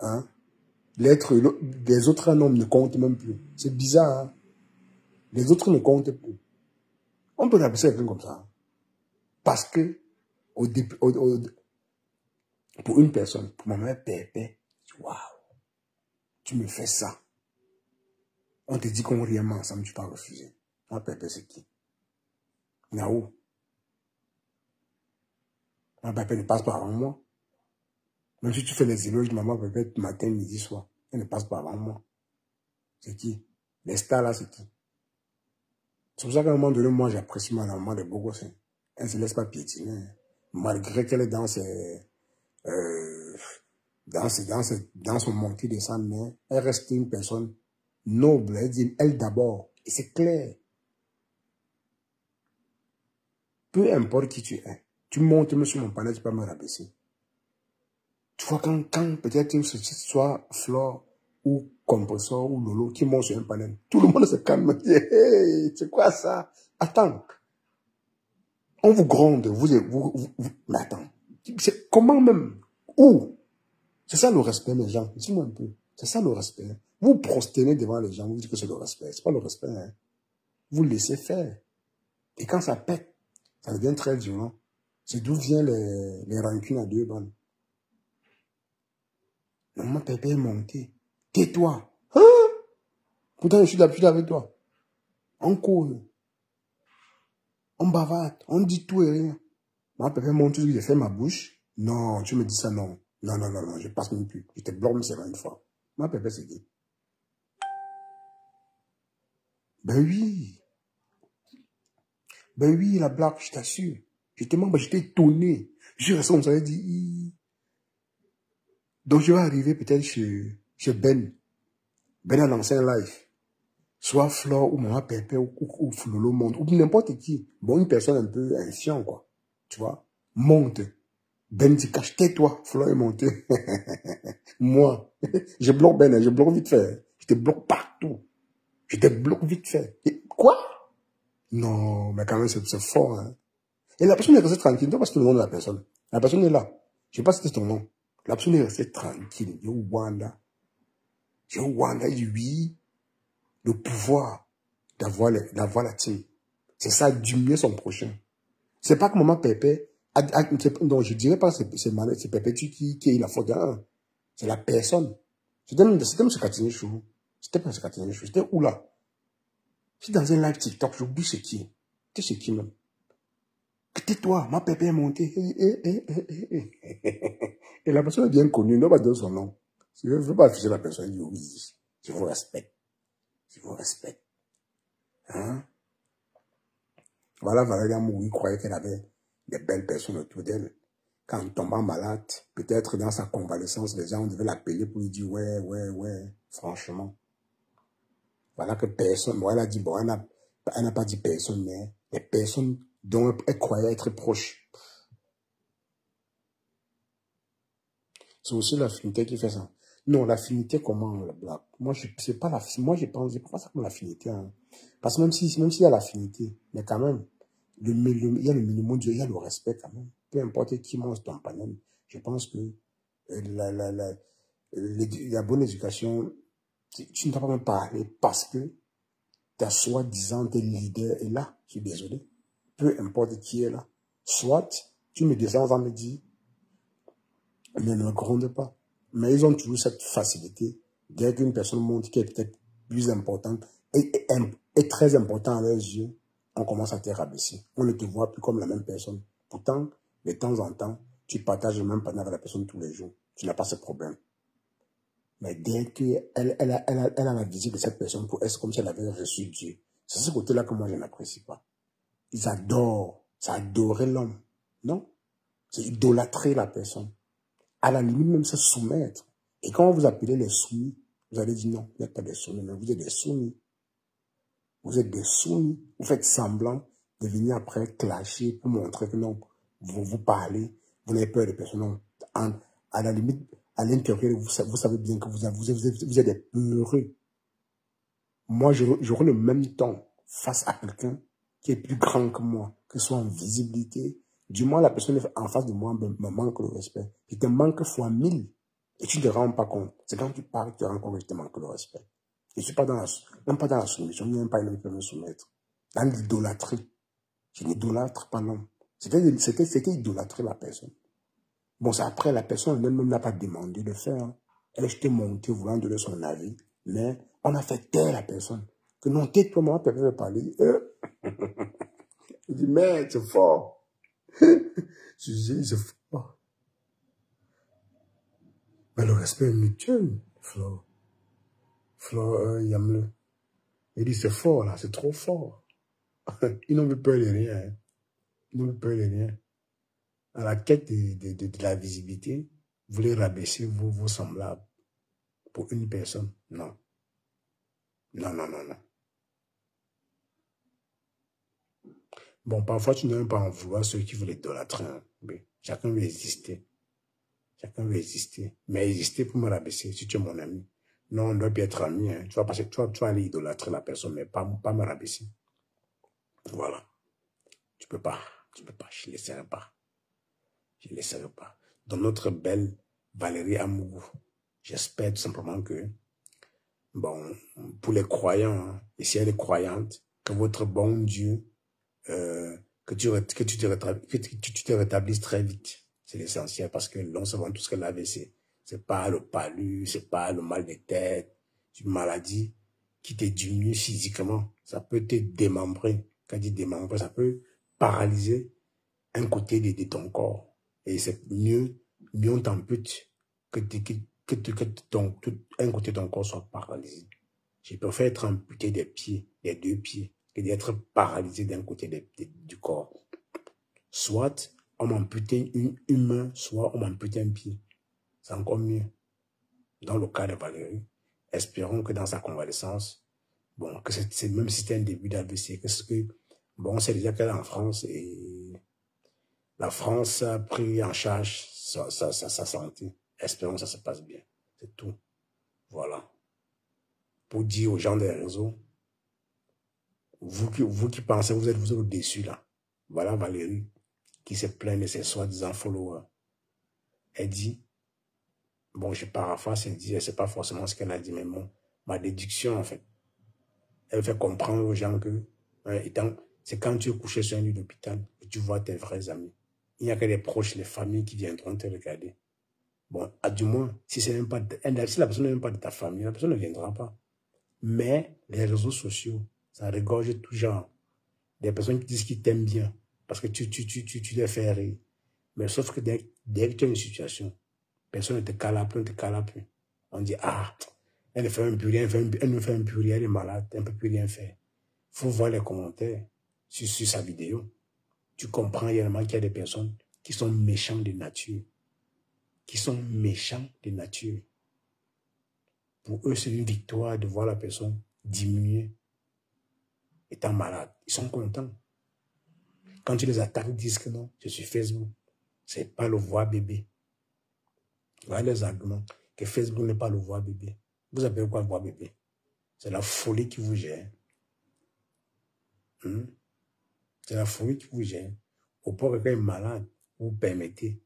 A: Hein? Les autres hommes ne comptent même plus. C'est bizarre. Hein? Les autres ne comptent plus. On peut rabaisser quelqu'un comme ça. Hein? Parce que, pour une personne, pour ma mère Pépé, waouh, tu me fais ça. On te dit qu'on rit ensemble, tu vas refuser. Moi, Pépé, c'est qui? Naou. Moi, Pépé ne passe pas avant moi. Même si tu fais les éloges de maman Pépé matin, midi, soir, elle ne passe pas avant moi. C'est qui? Les stars là, c'est qui? C'est pour ça qu'à un moment donné, moi, j'apprécie ma maman de beau gosse. Elle ne se laisse pas piétiner. Malgré qu'elle est dans son montée de sang, mais elle reste une personne noble. Elle dit, elle d'abord. Et c'est clair. Peu importe qui tu es. Tu montes même sur mon panel, tu peux me rabaisser. Tu vois, quand peut-être que ce soit Flore ou Compressor ou Lolo qui monte sur un panel, tout le monde se calme. Hey, c'est quoi ça? Attends. On vous gronde, mais attends. Comment même? Où? C'est ça le respect, mes gens. Dis-moi un peu. C'est ça le respect. Vous prosternez devant les gens, vous dites que c'est le respect. C'est pas le respect. Hein. Vous laissez faire. Et quand ça pète, ça devient très violent. C'est d'où viennent les rancunes à 2 balles. Maman Pépé est montée. Tais-toi. Hein? Pourtant, je suis d'habitude avec toi. On court. On bavarde. On dit tout et rien. Moi, papa, mon truc, j'ai fait ma bouche. Non, tu me dis ça, non. Non, non, non, non, je passe même plus. Je te bloque, mais c'est une fois. Moi, papa, c'est dit. Ben oui. Ben oui, la blague, je t'assure. J'étais étonné. Je restais comme ça, j'ai dit. Donc, je vais arriver peut-être chez Ben. Ben a lancé un live. Soit Flore ou Maman Pépé ou Flolo monte. Ou n'importe qui. Bon, une personne un peu insciente, quoi. Tu vois. Monte. Ben dit, cache, tais-toi. Flore est monté. Moi. Je bloque Ben, je bloque vite fait. Je te bloque partout. Je te bloque vite fait. Et quoi? Non, mais quand même, c'est fort, hein. Et la personne est restée tranquille. Non, parce que le nom de la personne. La personne est là. Je sais pas si c'était ton nom. La personne est restée tranquille. Yo, Wanda. Yo, Wanda, il dit oui. Le pouvoir d'avoir la team. C'est ça, du mieux son prochain. C'est pas que Maman Pépé, donc je dirais pas que c'est Pépé qui a eu la faute d'un. C'est la personne. C'était même ce Catini Chou. C'était pas ce Catini Chou. C'était où là? C'est dans un live TikTok, j'oublie c'est qui. C'était chez qui même? Tais-toi, ma Pépé est montée. Et la personne est bien connue, on va donner son nom. Je ne veux pas afficher la personne, il dit oui, je vous respecte. Je vous respecte. Hein? Voilà, Valérie Amouroui croyait qu'elle avait des belles personnes autour d'elle. Quand tombant malade, peut-être dans sa convalescence, les gens devaient l'appeler pour lui dire ouais, franchement. Voilà que personne, bon, elle a dit, bon, elle n'a pas dit personne, mais les personnes dont elle croyait être proche. C'est aussi l'affinité qui fait ça. Non, l'affinité, comment, la blague? Moi, c'est pas l'affinité. Moi, je pense pas ça comme l'affinité, hein. Parce que même s'il y a l'affinité, mais quand même, il y a le minimum, il y a le respect quand même. Peu importe qui mange ton panel. Je pense que la bonne éducation, tu ne dois pas même parler parce que ta soi-disant leader est là. Je suis désolé. Peu importe qui est là. Soit tu me descends en me dire, mais ne me gronde pas. Mais ils ont toujours cette facilité. Dès qu'une personne montre qui est peut-être plus importante et très importante à leurs yeux, on commence à te rabaisser. On ne te voit plus comme la même personne. Pourtant, de temps en temps, tu partages le même panneau avec la personne tous les jours. Tu n'as pas ce problème. Mais dès qu'elle a la visite de cette personne pour être comme si elle avait reçu Dieu, c'est ce côté-là que moi je n'apprécie pas. Ils adorent, ça adorer l'homme. Non? C'est idolâtrer la personne. À la limite, même se soumettre. Et quand vous appelez les soumis, vous allez dire non, vous n'êtes pas des soumis, mais vous êtes des soumis. Vous êtes des soumis. Vous faites semblant de venir après clasher pour montrer que non, vous parlez, vous n'avez peur des personnes. Non. À la limite, à l'intérieur, vous savez bien que vous êtes des peureux. Moi, j'aurai le même temps face à quelqu'un qui est plus grand que moi, que ce soit en visibilité. Du moins, la personne en face de moi me manque le respect. Il te manque fois 1000. Et tu ne te rends pas compte. C'est quand tu parles que tu te rends compte que je te manque le respect. Je ne suis pas même pas dans la soumission, même pas une peut me soumettre. Dans l'idolâtrie. Je n'idolâtre pas l'homme. C'était idolâtrer la personne. Bon, c'est après, la personne elle-même n'a pas demandé de faire. Hein. Elle était montée voulant donner son avis. Mais on a fait taire la personne. Que non, tais-toi, moi, peut veut parler. Il dit, mais c'est fort. Je dis, c'est fort. Mais le respect est mutuel, Flo. Flo, Yamle. Il dit, c'est fort, là, c'est trop fort. Ils n'ont plus peur de rien. Hein. Ils n'ont plus peur de rien. À la quête de la visibilité, vous voulez rabaisser vos semblables pour une personne. Non. Non. Bon, parfois, tu n'as même pas en vouloir ceux qui veulent idolâtrer. Hein. Mais chacun veut exister. Chacun veut exister. Mais exister pour me rabaisser, si tu es mon ami. Non, on doit bien être ami. Hein. Tu vas passer, tu vas aller idolâtrer la personne, mais pas me rabaisser. Voilà. Tu peux pas. Je ne laisserai pas. Dans notre belle Valérie Amourou, j'espère tout simplement que, bon, pour les croyants, hein, et si elle est croyante, que votre bon Dieu, que tu te rétablisses très vite. C'est l'essentiel parce que l'on se vend tout ce que l'AVC. C'est pas le palu, c'est pas le mal de tête, c'est une maladie qui te diminue physiquement. Ça peut te démembrer. Quand je dis démembrer, ça peut paralyser un côté de ton corps. Et c'est mieux on t'ampute que un côté de ton corps soit paralysé. Je préfère être amputé des pieds, des 2 pieds, que d'être paralysé d'un côté du corps. Soit on m'ampute une main, soit on m'ampute un pied. C'est encore mieux. Dans le cas de Valérie, espérons que dans sa convalescence, bon, que c'est même si c'était un début d'AVC, bon, c'est déjà qu'elle est en France et la France a pris en charge sa santé. Espérons que ça se passe bien. C'est tout. Voilà. Pour dire aux gens des réseaux, vous qui pensez, vous êtes au-dessus là. Voilà Valérie qui se plaint de ses soi-disant followers. Elle dit, bon, je paraphrase, elle dit, c'est pas forcément ce qu'elle a dit, mais ma déduction en fait. Elle fait comprendre aux gens que, c'est quand tu es couché sur un lit d'hôpital que tu vois tes vrais amis. Il n'y a que les proches, les familles qui viendront te regarder. Bon, du moins, si la personne n'est même pas de ta famille, la personne ne viendra pas. Mais les réseaux sociaux, ça regorge tout genre. Des personnes qui disent qu'ils t'aiment bien parce que tu les fais rire. Mais sauf que dès que tu as une situation, personne ne te calape, on ne te calape plus. On dit, ah, elle ne fait même plus rien, elle ne fait même plus rien, elle est malade, elle ne peut plus rien faire. Il faut voir les commentaires sur sa vidéo. Tu comprends réellement qu'il y a des personnes qui sont méchantes de nature. Qui sont méchants de nature. Pour eux, c'est une victoire de voir la personne diminuer, étant malade. Ils sont contents. Quand tu les attaques, ils disent que non, c'est sur Facebook. C'est pas le voix bébé. Voilà les arguments. Que Facebook n'est pas le voix bébé. Vous appelez quoi le voix bébé? C'est la folie qui vous gère. C'est la folie qui vous gère. Au point que quand il est malade, vous permettez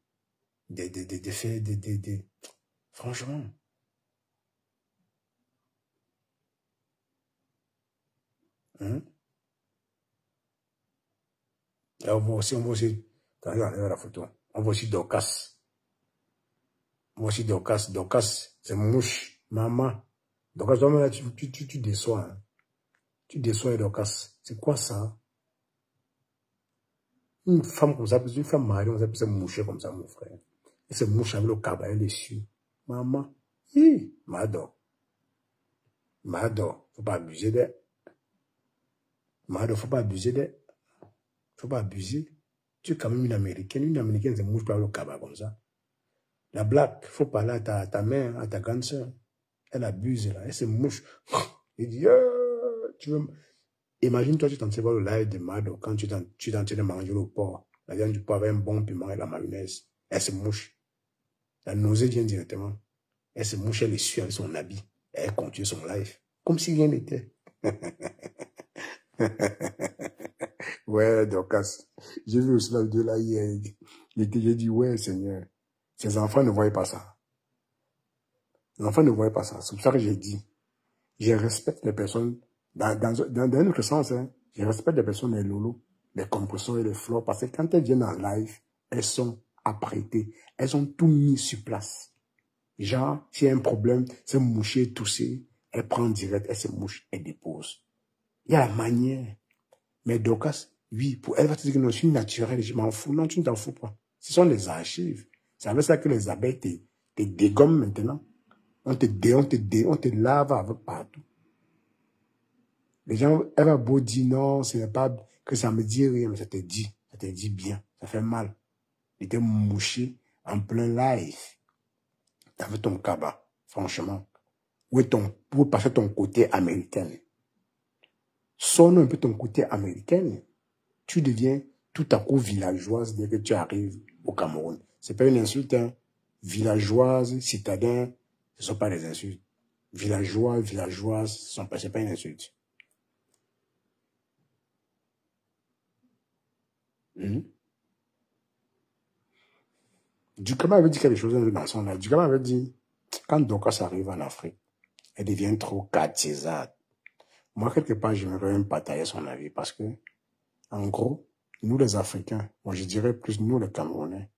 A: de faire franchement. Et on voit aussi, regardez la photo, on voit aussi Dorcas. On voit aussi Dorcas, c'est mouche, maman. Dorcas, toi-même, tu déçois. Hein. Tu déçois Dorcas. C'est quoi ça? Une femme comme ça, une femme mariée, on s'appelle moucher comme ça, mon frère. Et c'est mouche avec le cabaret dessus. Maman, m'adore. Faut pas abuser d'elle. Faut pas abuser d'elle. Faut pas abuser. Tu es quand même une Américaine, c'est mouche par le cabaret comme ça. La blague, faut parler à ta mère, à ta grande soeur. Elle abuse là, elle se mouche. Il dit, tu veux... Imagine-toi, tu t'en sais voir le live de Mado quand tu t'en train de manger le porc. La viande du porc avec un bon piment et la mayonnaise. Elle se mouche. La nausée vient directement. Elle se mouche, elle essuie avec son habit. Elle continue son live. Comme si rien n'était. Ouais, Dorcas. J'ai vu aussi la vidéo là hier. J'ai dit, ouais, Seigneur. Ces enfants ne voyaient pas ça. Les enfants ne voyaient pas ça. C'est pour ça que j'ai dit. Je respecte les personnes, dans un autre sens, hein, je respecte les personnes, les loulous, les compresseurs et les fleurs, parce que quand elles viennent en live, elles sont apprêtées. Elles ont tout mis sur place. Genre, s'il y a un problème, c'est moucher, tousser, elle prend direct, elle se mouche, elle dépose. Il y a la manière. Mais Dorcas, oui, elle va te dire que non, je suis naturelle, je m'en fous. Non, tu ne t'en fous pas. Ce sont les archives. C'est avec ça que les abeilles te dégomment maintenant. On te lave avec partout. Les gens, elle va beau dire non, ce n'est pas que ça me dit rien, mais ça te dit bien, ça fait mal. Il était mouché en plein live. Avec ton cabas, franchement. Où passer ton côté américain? Sonne un peu ton côté américain. Tu deviens tout à coup villageoise dès que tu arrives au Cameroun. C'est pas une insulte, hein. Villageoise, citadin, ce ne sont pas des insultes. Villageois, villageoise, ce n'est pas une insulte. Dukama avait dit quelque chose dans son live. Dukama avait dit, quand Dorcas arrive en Afrique, elle devient trop quartiésade. Moi, quelque part, j'aimerais même partager son avis parce que, en gros, nous les Africains, moi je dirais plus nous les Camerounais,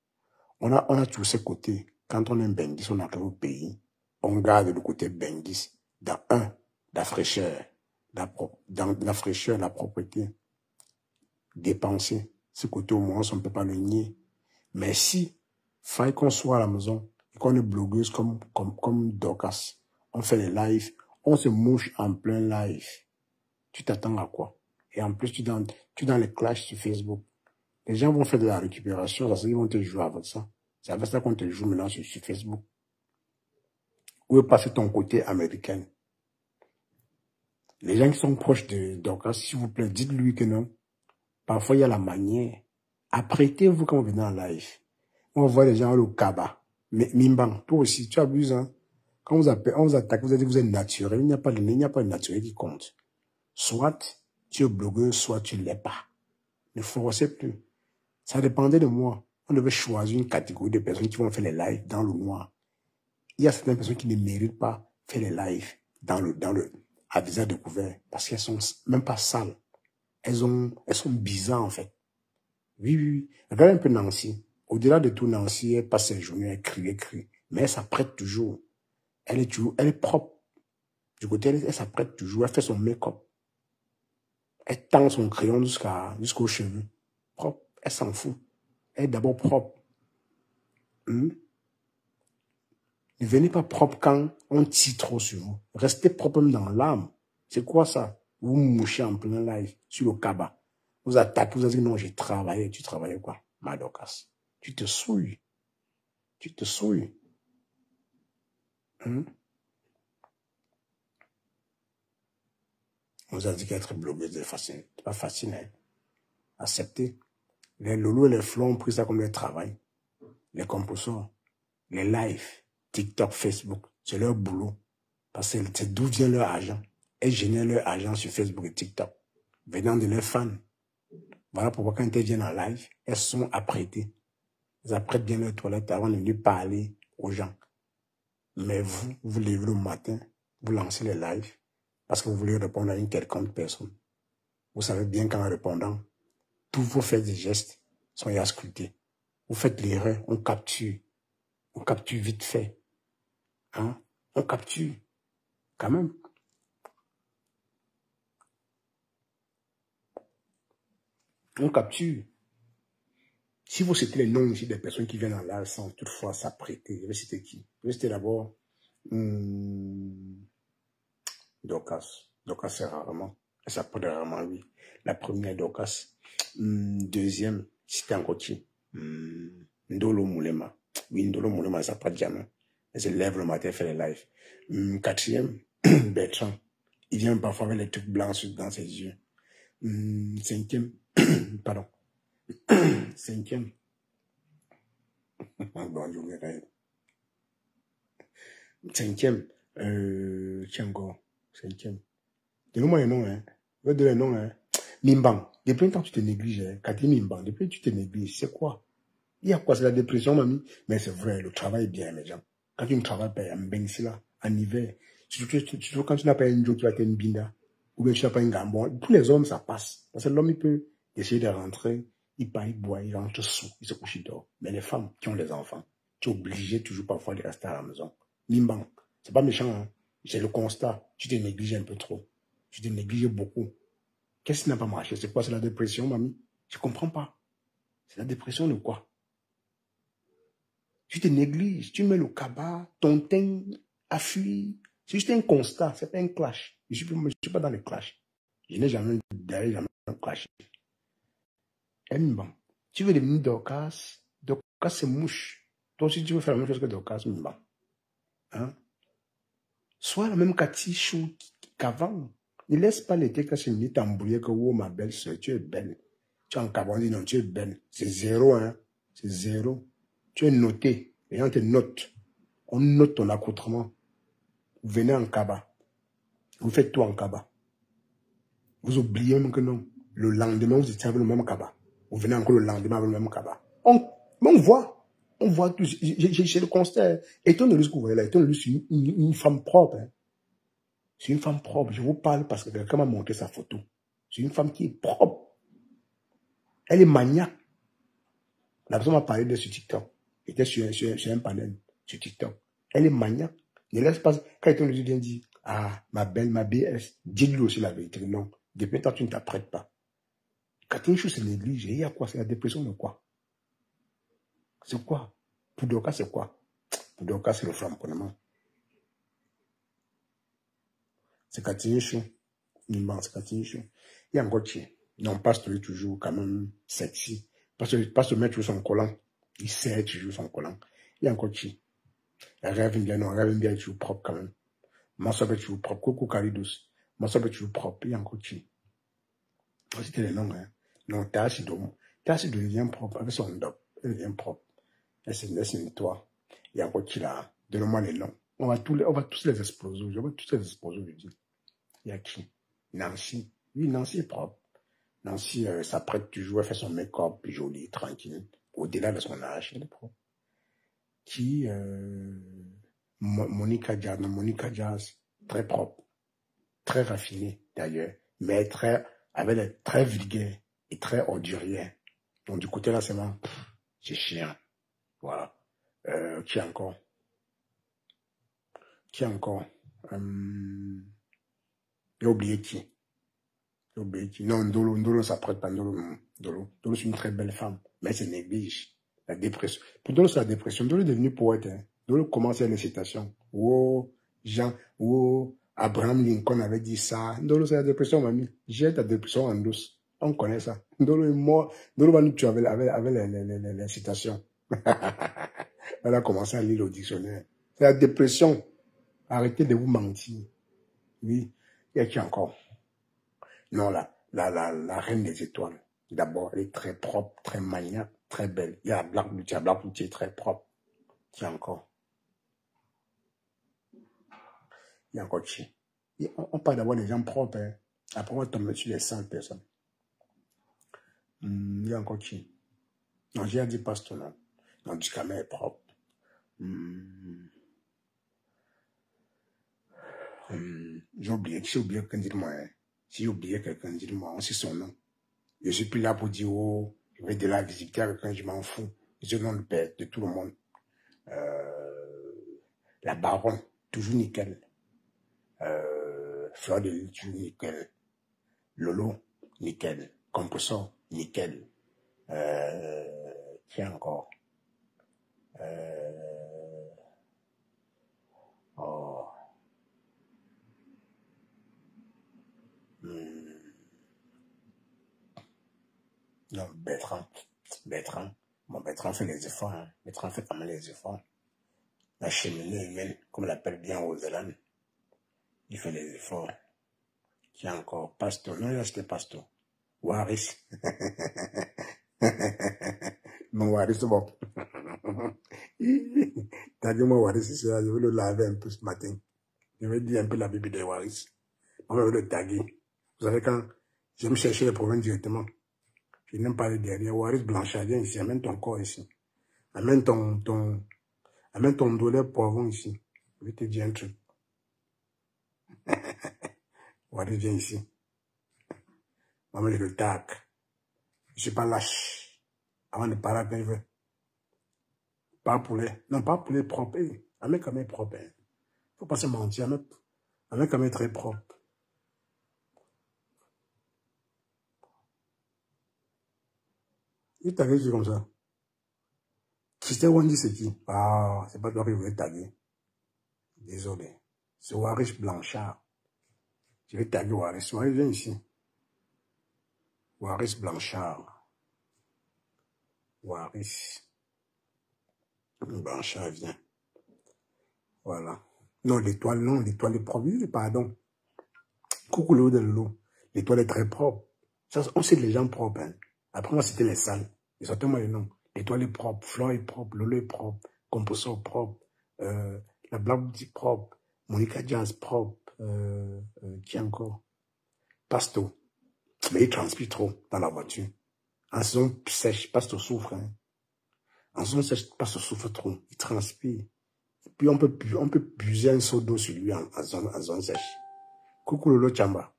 A: on a tous ces côtés. Quand on est un Benguis, on arrive au pays, on garde le côté Benguis. Dans la fraîcheur, la fraîcheur, la propreté. Dépenser. Ce côté au moins, on ne peut pas le nier. Mais si, faille qu'on soit à la maison, et qu'on est blogueuse comme Dorcas, on fait les lives, on se mouche en plein live. Tu t'attends à quoi? Et en plus, tu dans les clashs sur Facebook. Les gens vont faire de la récupération, parce qu'ils vont te jouer avec ça. C'est avec ça qu'on te joue maintenant sur Facebook. Où est passé ton côté américain? Les gens qui sont proches de Dorcas, s'il vous plaît, dites-lui que non. Parfois, il y a la manière. Apprêtez-vous quand vous venez en live. On voit les gens au cabas. Mais Mimbang, toi aussi, tu abuses, hein. Quand on vous attaque, vous avez dit que vous êtes naturel. Il n'y a pas de naturel qui compte. Soit tu es blogueur, soit tu ne l'es pas. Ne forcez plus. Ça dépendait de moi. On devait choisir une catégorie de personnes qui vont faire les lives dans le noir. Il y a certaines personnes qui ne méritent pas faire les lives à visage découvert. Parce qu'elles sont même pas sales. Elles sont bizarres, en fait. Oui. Regarde un peu Nancy. Au-delà de tout, Nancy, elle passe ses journées, elle crie. Mais elle s'apprête toujours. Elle est propre. Du côté, elle s'apprête toujours. Elle fait son make-up. Elle tend son crayon jusqu'aux cheveux. Propre. Elle s'en fout. Elle est d'abord propre. Ne venez pas propre quand on tire trop sur vous. Restez propre même dans l'âme. C'est quoi ça? Vous mouchez en plein live sur le cabas. Vous attaquez, vous avez dit non, j'ai travaillé. Tu travaillais quoi? Madocas. Tu te souilles. Tu te souilles. On vous a dit qu'être blogueuse, c'est facile. C'est pas facile, hein. Acceptez. Les loulous et les flots ont pris ça comme leur travail. Les composants, les lives, TikTok, Facebook, c'est leur boulot. Parce que c'est d'où vient leur argent. Elles génèrent leur argent sur Facebook et TikTok, venant de leurs fans. Voilà pourquoi quand elles viennent en live, elles sont apprêtées. Elles apprêtent bien leur toilette avant de venir parler aux gens. Mais vous levez le matin, vous lancez les lives parce que vous voulez répondre à une quelconque personne. Vous savez bien qu'en répondant, tous vos faits et gestes sont auscultés. Vous faites l'erreur, on capture. On capture vite fait. Hein? On capture. Quand même. On capture. Si vous citez les noms ici des personnes qui viennent en live sans toutefois s'apprêter, je vais citer qui? Je vais citer d'abord Dorcas. Dorcas, c'est rarement. Elle s'apprête rarement, oui. La première, Dorcas. Deuxième, c'était encore qui? Ndolo Moulema. Oui, Ndolo Moulema, elle s'apprête jamais. Elle se lève le matin, elle fait les lives. Quatrième, Bertrand. Il vient parfois avec les trucs blancs dans ses yeux. Cinquième, pardon. Cinquième. Cinquième. Tiens encore. Cinquième. Donne-moi un nom, hein. Je vais donner un nom, hein. Mimbang. Depuis quand tu te négliges, hein. Cathy Mimbang. Depuis que tu te négliges, c'est quoi? Il y a quoi? C'est la dépression, mamie? Mais c'est vrai, le travail est bien, mes gens. Quand tu ne travailles pas, c'est là, en hiver. Surtout quand tu n'as pas un job qui va être une binda. Ou bien tu n'as pas un gambon. Tous les hommes, ça passe. Parce que l'homme, il peut essayer de rentrer. Il part, il boit, il rentre sous. Il se couche, il dort. Mais les femmes qui ont des enfants, tu es obligé toujours parfois de rester à la maison. Mimbang. C'est pas méchant, hein. C'est le constat. Tu te négliges un peu trop. Tu te négliges beaucoup. Qu'est-ce qui n'a pas marché? C'est quoi? C'est la dépression, mamie? Je comprends pas. C'est la dépression de quoi? Tu te négliges, tu mets le cabas, ton teint a fui. C'est juste un constat, c'est pas un clash. Je suis pas dans le clash. Je n'ai jamais clashé. Bon. Tu veux devenir Dorcas? Dorcas, c'est mouche. Toi aussi, tu veux faire la même chose que Dorcas, bon. Hein? Sois la même Cathy Chou qu'avant. Ne laisse pas l'été que c'est ni t'embrouiller que oh, ma belle soeur, tu es belle. Tu es en cabane, dit non, tu es belle. C'est zéro, hein. C'est zéro. Tu es noté. Les gens te notent. On note ton accoutrement. Vous venez en cabas. Vous faites tout en cabas. Vous oubliez même que non. Le lendemain, vous étiez avec le même cabas. Vous venez encore le lendemain avec le même cabas. On voit. On voit tout. J'ai le constat. Étonne de ce que vous voyez là. Étonne de c'est une femme propre. Hein. C'est une femme propre. Je vous parle parce que quelqu'un m'a montré sa photo. C'est une femme qui est propre. Elle est maniaque. La personne m'a parlé de sur TikTok. J'étais sur un panel sur TikTok. Elle est maniaque. Ne laisse pas. Quand elle vient dit, Ah, ma belle, ma BS, dis-lui aussi la vérité. Non, depuis toi, tu ne t'apprêtes pas. Katinshu, c'est l'église. Et il y a quoi? C'est la dépression de quoi? C'est quoi? Pour Doka, c'est quoi? Pour Doka, c'est le flamboiement. C'est Katinshu. C'est Katinshu. Il y a encore qui? Non, Pasteur est toujours quand même sexy. Pasteur met toujours son collant. Il sait toujours son collant. Il y a encore qui? Rêve bien, non, rêve bien, toujours propre quand même. Mon soeur est toujours propre. Coucou Caridous. Mon soeur est toujours propre. Il y a encore qui? C'était les noms, hein. Non, Tassido devient propre avec son dop. Elle devient propre. Elle se nettoie. Il y a encore qui là? Donne-moi les noms. On va tous les exploser. On va tous les exploser aujourd'hui. Il y a qui? Nancy. Oui, Nancy est propre. Nancy s'apprête toujours, elle fait son make-up joli, tranquille. Au-delà de son âge, elle est propre. Qui? Monica Jazz. Non, Monica Jazz, très propre. Très raffinée d'ailleurs. Mais très vulgaire et très ordurière. Donc du côté là, c'est vraiment, c'est chiant. Voilà. Qui encore? Qui encore? J'ai oublié qui? J'ai oublié qui? Non, Ndolo s'apprête pas. Ndolo, c'est une très belle femme. Mais c'est néglige. La dépression. Pour Ndolo, c'est la dépression. Ndolo est devenu poète. Hein. Ndolo commence à les citations. Oh, Abraham Lincoln avait dit ça. Ndolo, c'est la dépression, mamie. J'ai ta dépression en douce. On connaît ça. Ndolo est mort. Ndolo va nous tuer avec les citations. Elle a commencé à lire le dictionnaire. C'est la dépression. Arrêtez de vous mentir. Oui. Il y a qui encore? Non, la reine des étoiles. D'abord, elle est très propre, très maniaque, très belle. Il y a Black Beauty, très propre. Qui encore? Il y a encore qui? On parle d'avoir des gens propres. Hein. Après, on tombe sur les 100 personnes. Il y a encore qui? Non, j'ai dit Pasteur, non. Non, Dukame est propre. J'ai oublié quelqu'un, dites-moi. Hein. Si j'ai oublié quelqu'un, dites-moi. On sait son nom. Je suis plus là pour dire, oh, je vais de la visiter avec quelqu'un, je m'en fous. Je suis le nom de père de tout le monde. La baronne, toujours nickel. Fleur de Lys, toujours nickel. Lolo, nickel. Compressor, nickel. Tiens encore. Oh. Non, Bertrand. Bon, Bertrand fait les efforts. Hein. Bertrand fait quand même les efforts. La cheminée humaine, comme on l'appelle bien aux Zélande. Il fait les efforts. Qui a encore? Pasteur. Non, il a acheté Pasteur. Waris. Non, Waris, c'est bon. T'as dit moi, Waris, je vais le laver un peu ce matin. Je vais dire un peu la Bible de Waris. On va le taguer. Vous savez, quand je me chercher les problèmes directement, je n'aime pas les derrière. Waris Blanchard, viens ici, amène ton corps ici. Amène ton douleur poivron ici. Je vais te dire un truc. Waris, viens ici. On va mettre le tag. Je suis pas lâche. Avant de parler à quelqu'un, pas poulet. Non, pas poulet propre. Un mec quand même propre. Faut pas se mentir. Un mec quand même très propre. Il tagué comme ça. Christian Wandi, c'est qui? Ah, c'est pas toi qui voulais taguer. Désolé. C'est Waris Blanchard. Je vais taguer Waris. Waris, viens ici. Waris Blanchard. Waris Blanchard, viens. Voilà. Non, l'étoile est propre. Pardon. Coucou le haut de l'eau. L'étoile est très propre. Ça, on sait les gens propres. Hein. Après, moi, c'était les sales. Et sortez-moi les noms. L'étoile est propre. Flore est propre. Lolo est propre. Composor propre. La Black Beauty propre. Monica Jazz propre. Qui encore? Pasto. Mais il transpire trop dans la voiture. En saison sèche, Pasto souffre. Hein. En saison sèche, Pasto souffre trop. Il transpire. Et puis on peut puiser un seau d'eau sur lui en zone sèche. Coucou Lolo Chamba.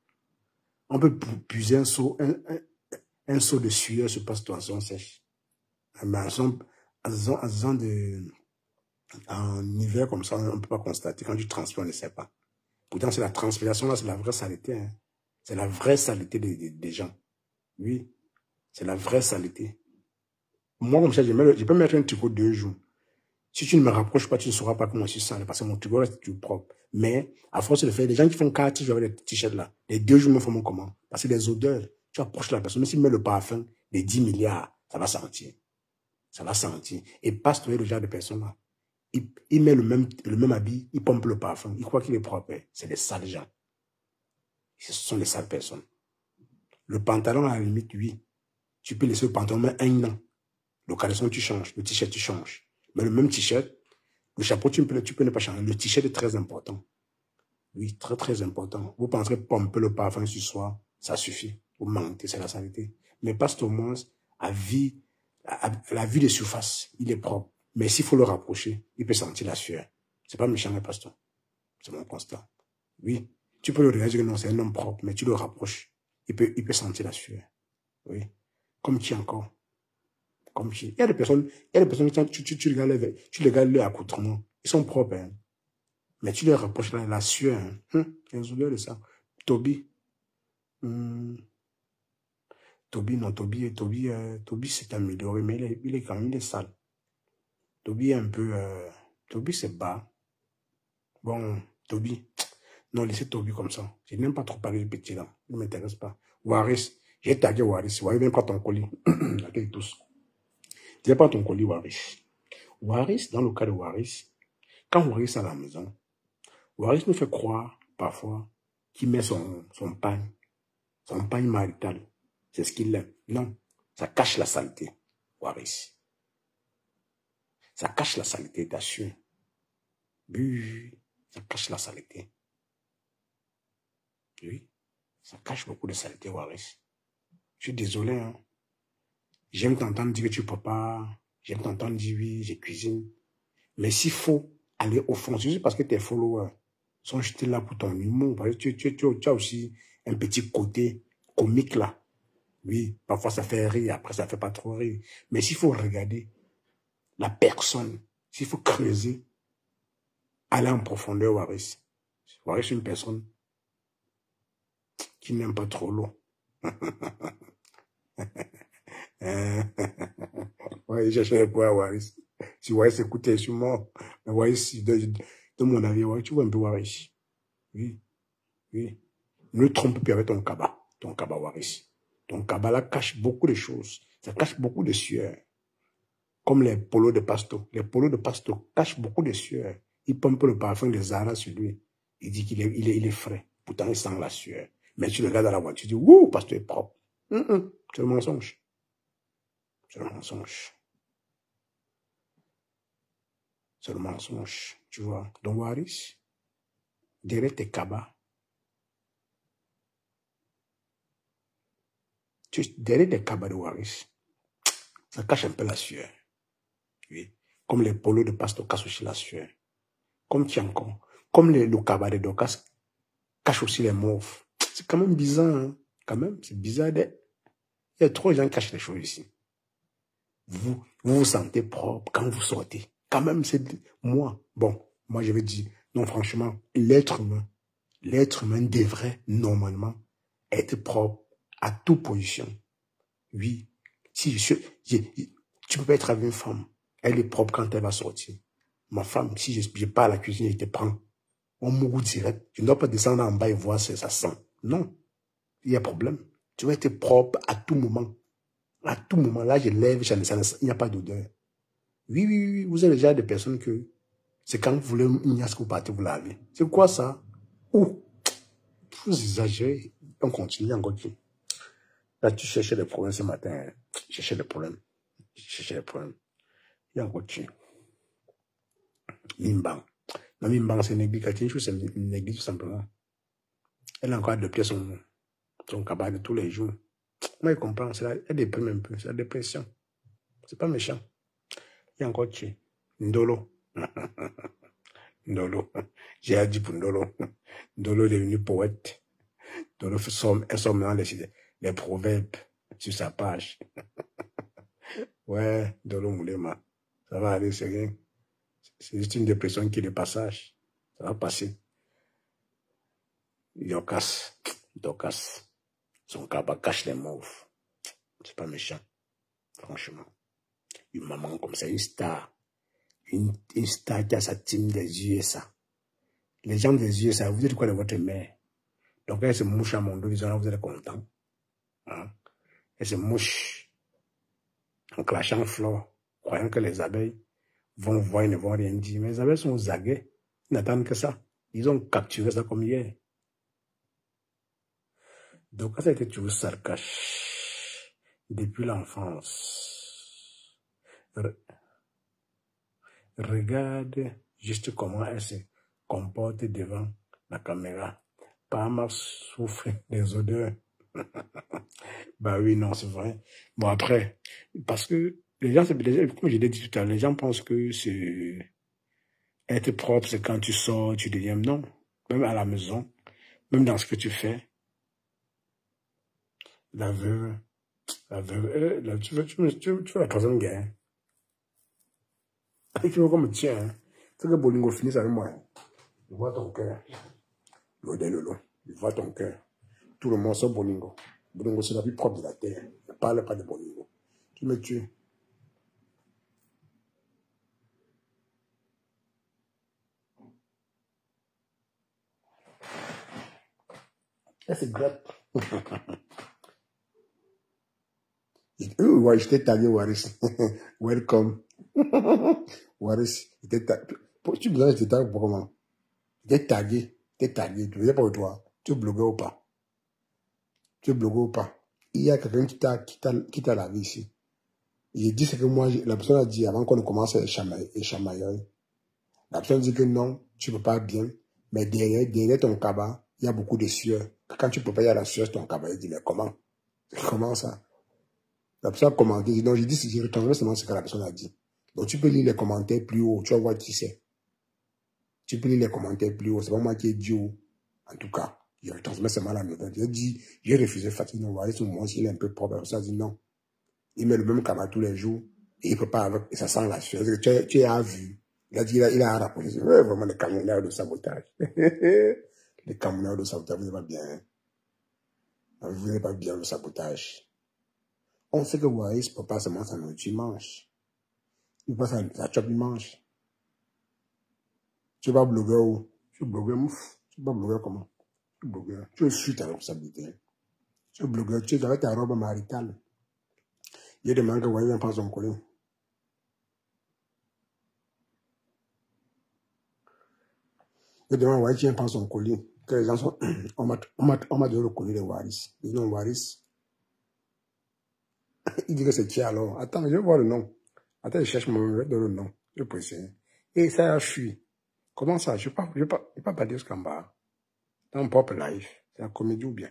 A: On peut puiser un seau de sueur sur Pasto en zone sèche. Mais en hiver comme ça, on ne peut pas constater. Quand tu transpires, on ne sait pas. Pourtant, c'est la transpiration, là, c'est la vraie saleté. Hein. C'est la vraie saleté des gens. Oui, c'est la vraie saleté. Moi, comme ça, je peux mettre un tricot 2 jours. Si tu ne me rapproches pas, tu ne sauras pas comment je suis sale, parce que mon tricot reste toujours propre. Mais, à force de le faire, les gens qui font 4 jours avec les t-shirts là, les 2 jours me font mon comment. Parce que les odeurs, tu approches la personne, même s'il met le parfum, les 10 milliards, ça va sentir. Ça va sentir. Et Pasteur est le genre de personne là. Il met le même habit, il pompe le parfum, il croit qu'il est propre. C'est des sales gens. Ce sont des sales personnes. Le pantalon, à la limite, oui. Tu peux laisser le pantalon mais 1 an. Le caleçon, tu changes. Le t-shirt, tu changes. Mais le même t-shirt, le chapeau, tu peux ne pas changer. Le t-shirt est très important. Oui, très, très important. Vous penserez pomper le parfum ce soir, ça suffit. Vous mentez, c'est la saleté. Mais Pasteur Mons, à la vue de surface, il est propre. Mais s'il faut le rapprocher, il peut sentir la sueur. C'est pas méchant, le pasteur. C'est mon constat. Oui. Tu peux le regarder que non, c'est un homme propre, mais tu le rapproches. Il peut sentir la sueur. Oui. Comme qui encore? Comme qui? Il y a des personnes tu regardes leur accoutrement. Ils sont propres, hein. Mais tu les rapproches là, la sueur, hein. Les odeurs de ça. Toby. Toby s'est amélioré, mais il est quand même, il est sale. Toby est un peu, Toby c'est bas. Bon, Toby. Non, laissez Toby comme ça. Je n'aime pas trop parler de petit là. Il ne m'intéresse pas. Waris. J'ai tagué Waris. Waris, viens prendre ton colis. Laquelle tous. Viens prendre ton colis, Waris. Waris, dans le cas de Waris, quand Waris est à la maison, Waris nous fait croire, parfois, qu'il met son pagne marital. C'est ce qu'il aime. Non. Ça cache la saleté, Waris. Ça cache la saleté, t'assure. Oui, ça cache la saleté. Oui, ça cache beaucoup de saleté, Waris. Je suis désolé, hein. J'aime t'entendre dire que tu peux pas. J'aime t'entendre dire oui, je cuisine. Mais s'il faut aller au fond, c'est juste parce que tes followers sont jetés là pour ton humour. Parce que tu as aussi un petit côté comique là. Oui, parfois ça fait rire, après ça fait pas trop rire. Mais s'il faut regarder la personne, s'il faut creuser, aller en profondeur, Waris. Waris est une personne qui n'aime pas trop l'eau. Ouais, j'ai cherché pour Waris. Si Waris écoutait sur moi, mais Waris, de mon avis, Waris, tu vois un peu Waris. Oui, oui. Ne trompe pas avec ton cabas Waris. Ton cabas là cache beaucoup de choses. Ça cache beaucoup de sueur. Comme les polos de Pasto. Les polos de Pasto cachent beaucoup de sueur. Il pompe le parfum de Zara sur lui. Il dit qu'il est frais. Pourtant, il sent la sueur. Mais tu le regardes dans la voiture, tu dis, wouh, Pasto est propre. C'est le mensonge. C'est le mensonge. C'est le mensonge. Tu vois. Donc, Waris, derrière tes cabas, derrière tes cabas de Waris, ça cache un peu la sueur. Oui. Comme les polos de Pasto cachent aussi la sueur. Comme Tiancon. Comme le cabas de Docas cache aussi les mauves. C'est quand même bizarre, hein. Quand même, c'est bizarre. Il y a trop de gens qui cachent les choses ici. Vous vous sentez propre quand vous sortez. Quand même, c'est moi. Bon, moi je vais dire, non franchement, l'être humain devrait normalement être propre à toute position. Oui. Si tu peux pas être avec une femme, elle est propre quand elle va sortir. Ma femme, si je pars à la cuisine, je te prends. On mourut direct. Je ne dois pas descendre en bas et voir si ça sent. Non. Il y a problème. Tu vas être propre à tout moment. À tout moment. Là, je lève, il n'y a pas d'odeur. Oui. Vous êtes déjà des personnes que c'est quand vous voulez une niasse que vous partez, vous lavez. C'est quoi ça? Ouh. Vous exagérez. On continue encore. Là, tu cherchais des problèmes ce matin. Tu cherchais des problèmes. Il y a encore qui? Mimbang. Non, Mimbang, c'est une église. C'est une église, tout simplement. Elle a encore adopté son cabas de tous les jours. Moi, je comprends. Elle déprime un peu. C'est la dépression. C'est pas méchant. Il y a encore qui? Ndolo. Ndolo. J'ai dit pour Ndolo. Ndolo est devenu poète. Ndolo somme maintenant les proverbes sur sa page. Ouais, Ndolo Moulema. Ça va aller, c'est rien. C'est juste une dépression qui est de passage. Ça va passer. Dorcas. Son cabas cache les mauves. C'est pas méchant. Franchement. Une maman comme ça, une star. Une star qui a sa team des USA. Les gens des USA, vous dites quoi de votre mère? Donc elle se mouche à mon dos, disant, vous êtes content. Hein? Elle se mouche en clashant flore, croyant que les abeilles vont voir et ne vont rien dire. Mais les abeilles sont aux aguets. Ils n'attendent que ça. Ils ont capturé ça comme hier. Donc, ça a été toujours sarcache depuis l'enfance. Regarde juste comment elle se comporte devant la caméra. Pama souffre des odeurs. Bah oui, non, c'est vrai. Bon, après, parce que les gens, comme je l'ai dit tout à l'heure, les gens pensent que c'est être propre, c'est quand tu sors, tu deviens. Non, même à la maison, même dans ce que tu fais. La veuve, tu fais la troisième guerre. Et tu veux qu'on me tienne, c'est que Bolingo finisse avec moi. Je vois ton cœur. Je vois ton cœur. Tout le monde sort Bolingo. Bolingo, c'est la plus propre de la terre. Ne parle pas de Bolingo. Tu me tues. Et c'est grave. Ouais, je t'ai tagué, Waris. Welcome. Waris, je t'ai tagué. Tu me dis, je t'ai tagué pour comment? Je t'ai tagué. Tu ne veux pas pour toi. Tu es blogué ou pas? Tu es blogué ou pas? Il y a quelqu'un qui t'a lavé ici. Il dit ce que moi, la personne a dit avant qu'on ne commence à chamailler. La personne dit que non, tu ne peux pas bien. Mais derrière ton cabas, il y a beaucoup de sueur. Quand tu ne peux pas y aller à la sueur, ton cabas, il dit, mais comment? Comment ça? La personne a commenté. Donc, je retransmets seulement ce que la personne a dit. Donc, tu peux lire les commentaires plus haut. Tu vas voir qui c'est. Tu peux lire les commentaires plus haut. C'est pas moi qui ai dit haut. En tout cas, je retransmets seulement la nouvelle. J'ai refusé Fatih. Non, voilà, moi, s'il est un peu propre. Ça dit non. Il met le même cabas tous les jours. Et il peut pas avec. Et ça sent la sueur. Tu as vu. Il a dit, il a rapporté. Ouais, vraiment, les camionneurs de sabotage. Les camionneurs de sabotage, vous n'êtes pas bien. Vous n'êtes pas bien le sabotage. On sait que Waris ne peut pas seulement sa nourriture, il mange. Il peut pas sa chop, il mange. Tu es pas blogueur ou? Tu es blogueur, mouf. Tu es pas blogueur comment? Tu es blogueur. Tu es sur ta responsabilité. Tu es blogueur, tu es avec ta robe maritale. Il y a des gens qui voient bien prendre son collier. Il y a des gens qui viennent prendre son collier. Que les gens sont, on m'a donné le collier de Waris. Ils disent non, Waris. Il dit que c'est qui alors? Attends, je vais voir le nom. Attends, je cherche mon, je vais donner le nom. Je peux essayer. Et ça a fui. Comment ça? Je ne vais pas balayer ce combat. Dans mon propre life. C'est la comédie ou bien?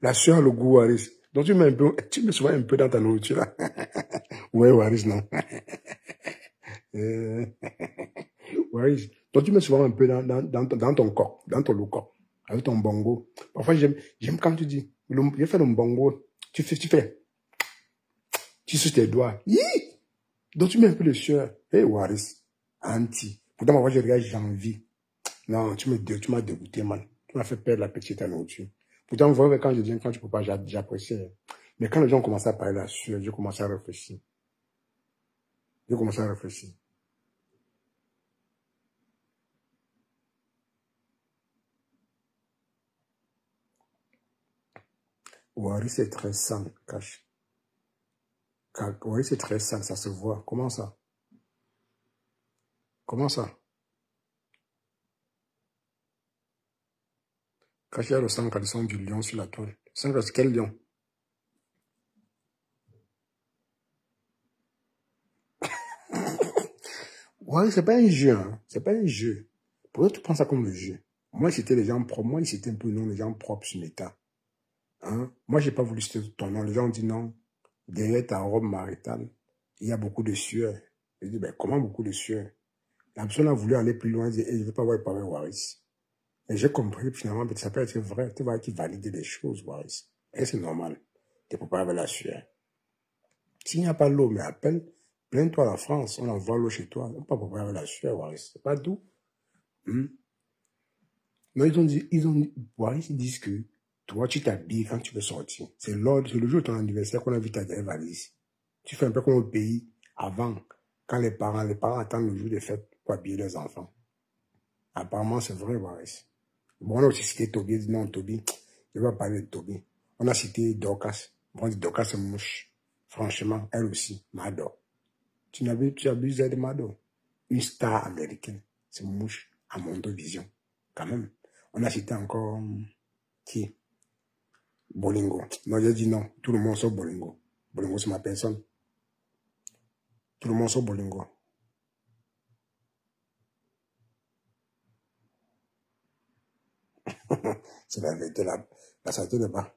A: La sueur, le goût, Waris. Donc tu mets souvent un peu dans ta nourriture. Ouais, Waris, non. Waris. Donc tu mets souvent un peu dans ton corps, dans ton corps, avec ton bongo. Parfois, j'aime quand tu dis, je fais le bongo, tu fais, tu suces tes doigts. Donc tu mets un peu de sueur. Hey, Waris, anti. Pourtant, moi, je regarde, j'ai envie. Non, tu m'as dégoûté, man. Tu m'as fait perdre l'appétit de ta nourriture. Pourtant, vous voyez, quand je dis, quand tu peux pas, j'apprécie. Mais quand les gens commencent à parler de la sueur, je commence à réfléchir. Waris, c'est très sang, cache. Waris, c'est très sang, ça se voit. Comment ça? Comment ça? Cache, il y a le sang, quand il sent du lion sur la toile. Sang, c'est quel lion? Ouais, c'est pas un jeu, hein. C'est pas un jeu. Pourquoi tu prends ça comme un jeu? Moi, c'était les gens propres. Moi, c'était un peu non, les gens propres sur l'état. Hein? Moi, j'ai pas voulu citer ton nom. Les gens ont dit non. Derrière ta robe maritale, il y a beaucoup de sueur. Je dis, ben, comment beaucoup de sueur? La personne a voulu aller plus loin. Elle dit, hey, je ne veux pas voir parler Waris. Et j'ai compris que finalement, ça peut être vrai. Tu vas valider des choses, Waris. Et c'est normal. Tu peux pas avec la sueur. S'il n'y a pas l'eau, mais appelle, plains-toi à la France, on envoie l'eau chez toi. On peut pas avec la sueur, Waris. C'est pas doux. Hmm? Non, Waris, ils disent que toi, tu t'habilles quand tu veux sortir. C'est le jour de ton anniversaire qu'on a vu ta dernière valise. Tu fais un peu comme au pays, avant, quand les parents attendent le jour des fêtes pour habiller leurs enfants. Apparemment, c'est vrai, Waris. Bon, on a aussi cité Toby, dit non, Toby, je vais pas parler de Toby. On a cité Dorcas. Bon, Dorcas, c'est mouche. Franchement, elle aussi, m'adore. Tu abuses de Mado. Une star américaine. C'est mouche à Mondovision. Quand même. On a cité encore qui? Bolingo. Non, j'ai dit non. Tout le monde sauf Bolingo. Bolingo, c'est ma personne. Tout le monde sauf Bolingo. C'est la vérité, la santé de bas.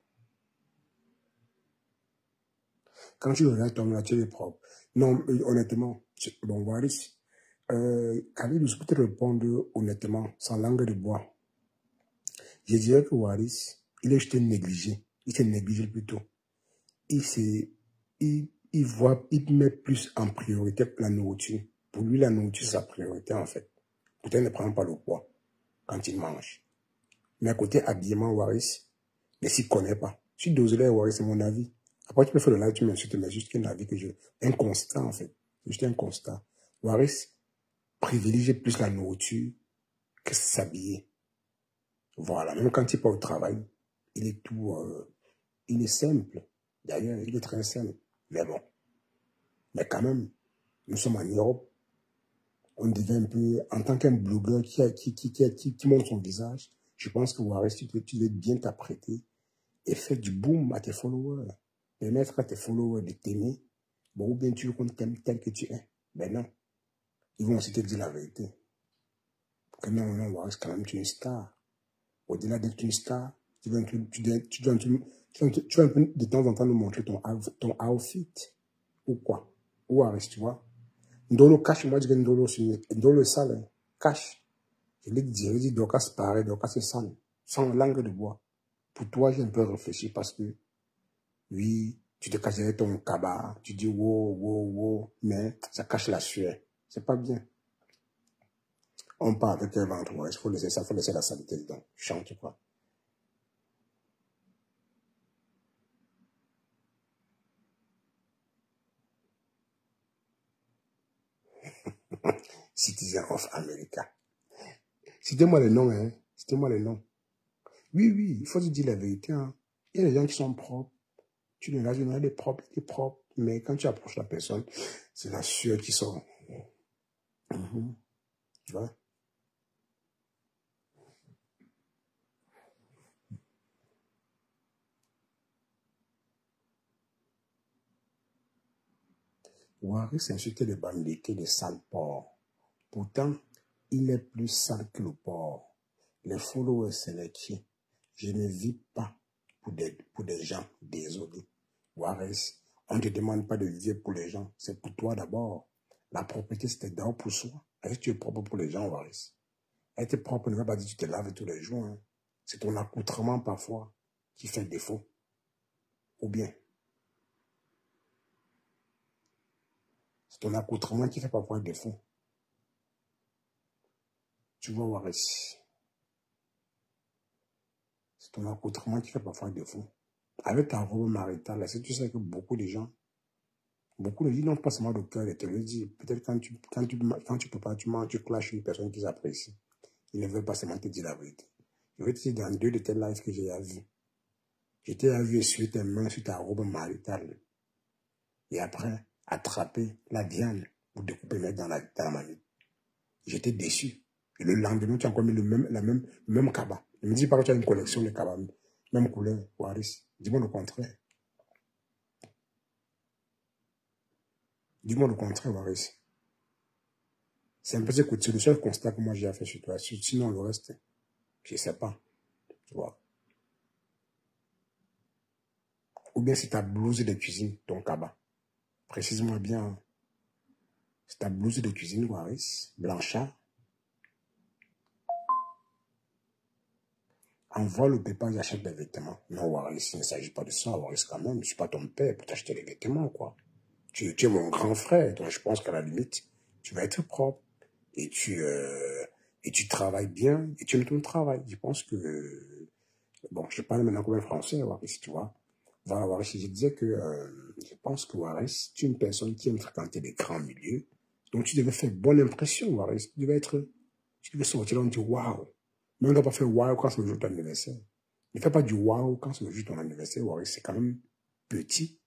A: Quand tu regardes ton nature est propre. Non, honnêtement, bon, Waris, Khalid, je peux te répondre honnêtement, sans langue de bois. Je dirais que Waris, il est juste négligé. Il s'est négligé plutôt. Il met plus en priorité la nourriture. Pour lui, la nourriture, c'est sa priorité, en fait. Peut-être ne prend pas le poids quand il mange. Mais à côté habillement, Waris, ne s'y connaît pas. Je suis désolé, Waris, c'est mon avis. Après, tu peux faire le live, tu m'insultes, mais juste un avis un constat, en fait. Juste un constat. Waris privilégie plus la nourriture que s'habiller. Voilà. Même quand il part au travail, il est il est simple. D'ailleurs, il est très simple. Mais bon. Mais quand même, nous sommes en Europe. On devient un peu, en tant qu'un blogueur qui montre son visage, je pense que Waris, tu dois bien t'apprêter et faire du boom à tes followers. Permettre à tes followers de t'aimer. Bon, ou bien tu veux qu'on t'aime tel que tu es. Ben non. Ils vont aussi te dire la vérité. Que non, Waris, quand même, tu es une star. Au-delà d'être une star, tu dois un peu de temps en temps nous montrer ton outfit. Ou quoi? Ou Waris, tu vois? Ndolo cache, moi, je dis que Ndolo est sale. Hein. Cache. Je l'ai dit, Dorcas pareil, Dorcas c'est sale. Sans langue de bois. Pour toi, j'ai un peu réfléchi parce que, oui, tu te caches derrière ton cabas, tu dis wow, mais ça cache la sueur. C'est pas bien. On part avec un ventre, il faut laisser ça, il faut laisser la saleté dedans. Chante quoi. Citizen of America. Citez-moi les noms, hein. Citez-moi les noms. Oui, il faut se dire la vérité, hein. Il y a des gens qui sont propres. Tu les regardes, il y en a des propres, mais quand tu approches la personne, c'est la sueur qui sort. Tu vois? Waris insultait les bandits, les sales porcs. Pourtant, il est plus sale que le porc. Les followers, c'est les chiens. Je ne vis pas pour des gens désolés. Waris, on ne te demande pas de vivre pour les gens. C'est pour toi d'abord. La propriété, c'est d'abord pour soi. Est-ce que tu es propre pour les gens, Waris? Être propre ne veut pas dire que tu te laves tous les jours. Hein. C'est ton accoutrement parfois qui fait défaut. Ou bien, c'est ton accoutrement qui fait parfois défaut. Tu vois, Waris, c'est ton accoutrement qui fait parfois défaut. Avec ta robe maritale, est-ce que tu sais que beaucoup de gens n'ont pas seulement de cœur de te le dire. Peut-être quand tu peux pas, tu clashes une personne qu'ils apprécient. Ils ne veulent pas seulement te dire la vérité. Je vais te dire dans 2 de tes lives que j'ai vu. Je t'ai vu essuyer tes mains sur ta robe maritale. Et après, attraper la viande pour découper mettre dans la mamie. J'étais déçu. Et le lendemain, tu as encore mis le même cabas. Ne me dis pas que tu as une collection de cabas. Même couleur, Waris. Dis-moi le contraire. Dis-moi le contraire, Waris. C'est un peu c'est le seul constat que moi j'ai fait sur toi. Sinon, le reste, je ne sais pas. Tu vois. Ou bien c'est ta blouse de cuisine, ton cabas. Précise-moi bien. C'est ta blouse de cuisine, Waris. Blanchard. Envoie le départ, j'achète des vêtements. Non, Waris, il ne s'agit pas de ça, Waris, quand même. Je ne suis pas ton père pour t'acheter les vêtements, quoi. Tu es mon grand frère, donc je pense qu'à la limite, tu vas être propre. Et tu travailles bien, et tu aimes ton travail. Je pense que... Bon, je parle maintenant comme un Français, Waris, tu vois. Voilà, Waris, je disais que je pense que Waris, tu es une personne qui aime fréquenter les grands milieux. Donc, tu devais faire bonne impression, Waris. Tu devais sortir là, on dit waouh. Mais on ne doit pas faire waouh quand c'est le jour de ton anniversaire. Ne fais pas du waouh quand c'est le jour de ton anniversaire, Waris. C'est quand même petit.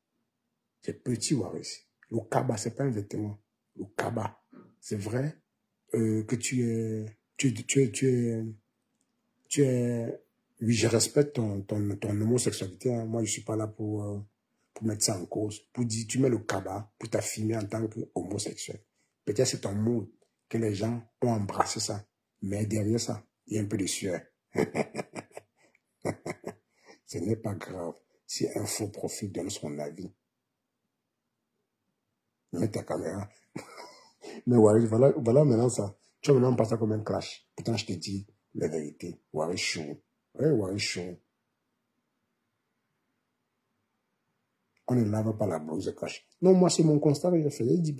A: C'est petit, Waris. Le kaba, c'est pas un vêtement. Le kaba, c'est vrai que oui, je respecte ton homosexualité. Hein. Moi, je suis pas là pour mettre ça en cause. Pour dire, tu mets le kaba pour t'affirmer en tant qu'homosexuel. Peut-être c'est ton mot que les gens ont embrassé ça. Mais derrière ça, il y a un peu de sueur. Ce n'est pas grave si un faux profil donne son avis. Mets ta caméra. Mais ouais, voilà maintenant ça. Tu vas maintenant passer comme un clash. Pourtant, je te dis la vérité. Ouais, chaud. Ouais, chaud. On ne lave pas la blouse de cash. Non, moi, c'est mon constat que j'ai fait. Il dit,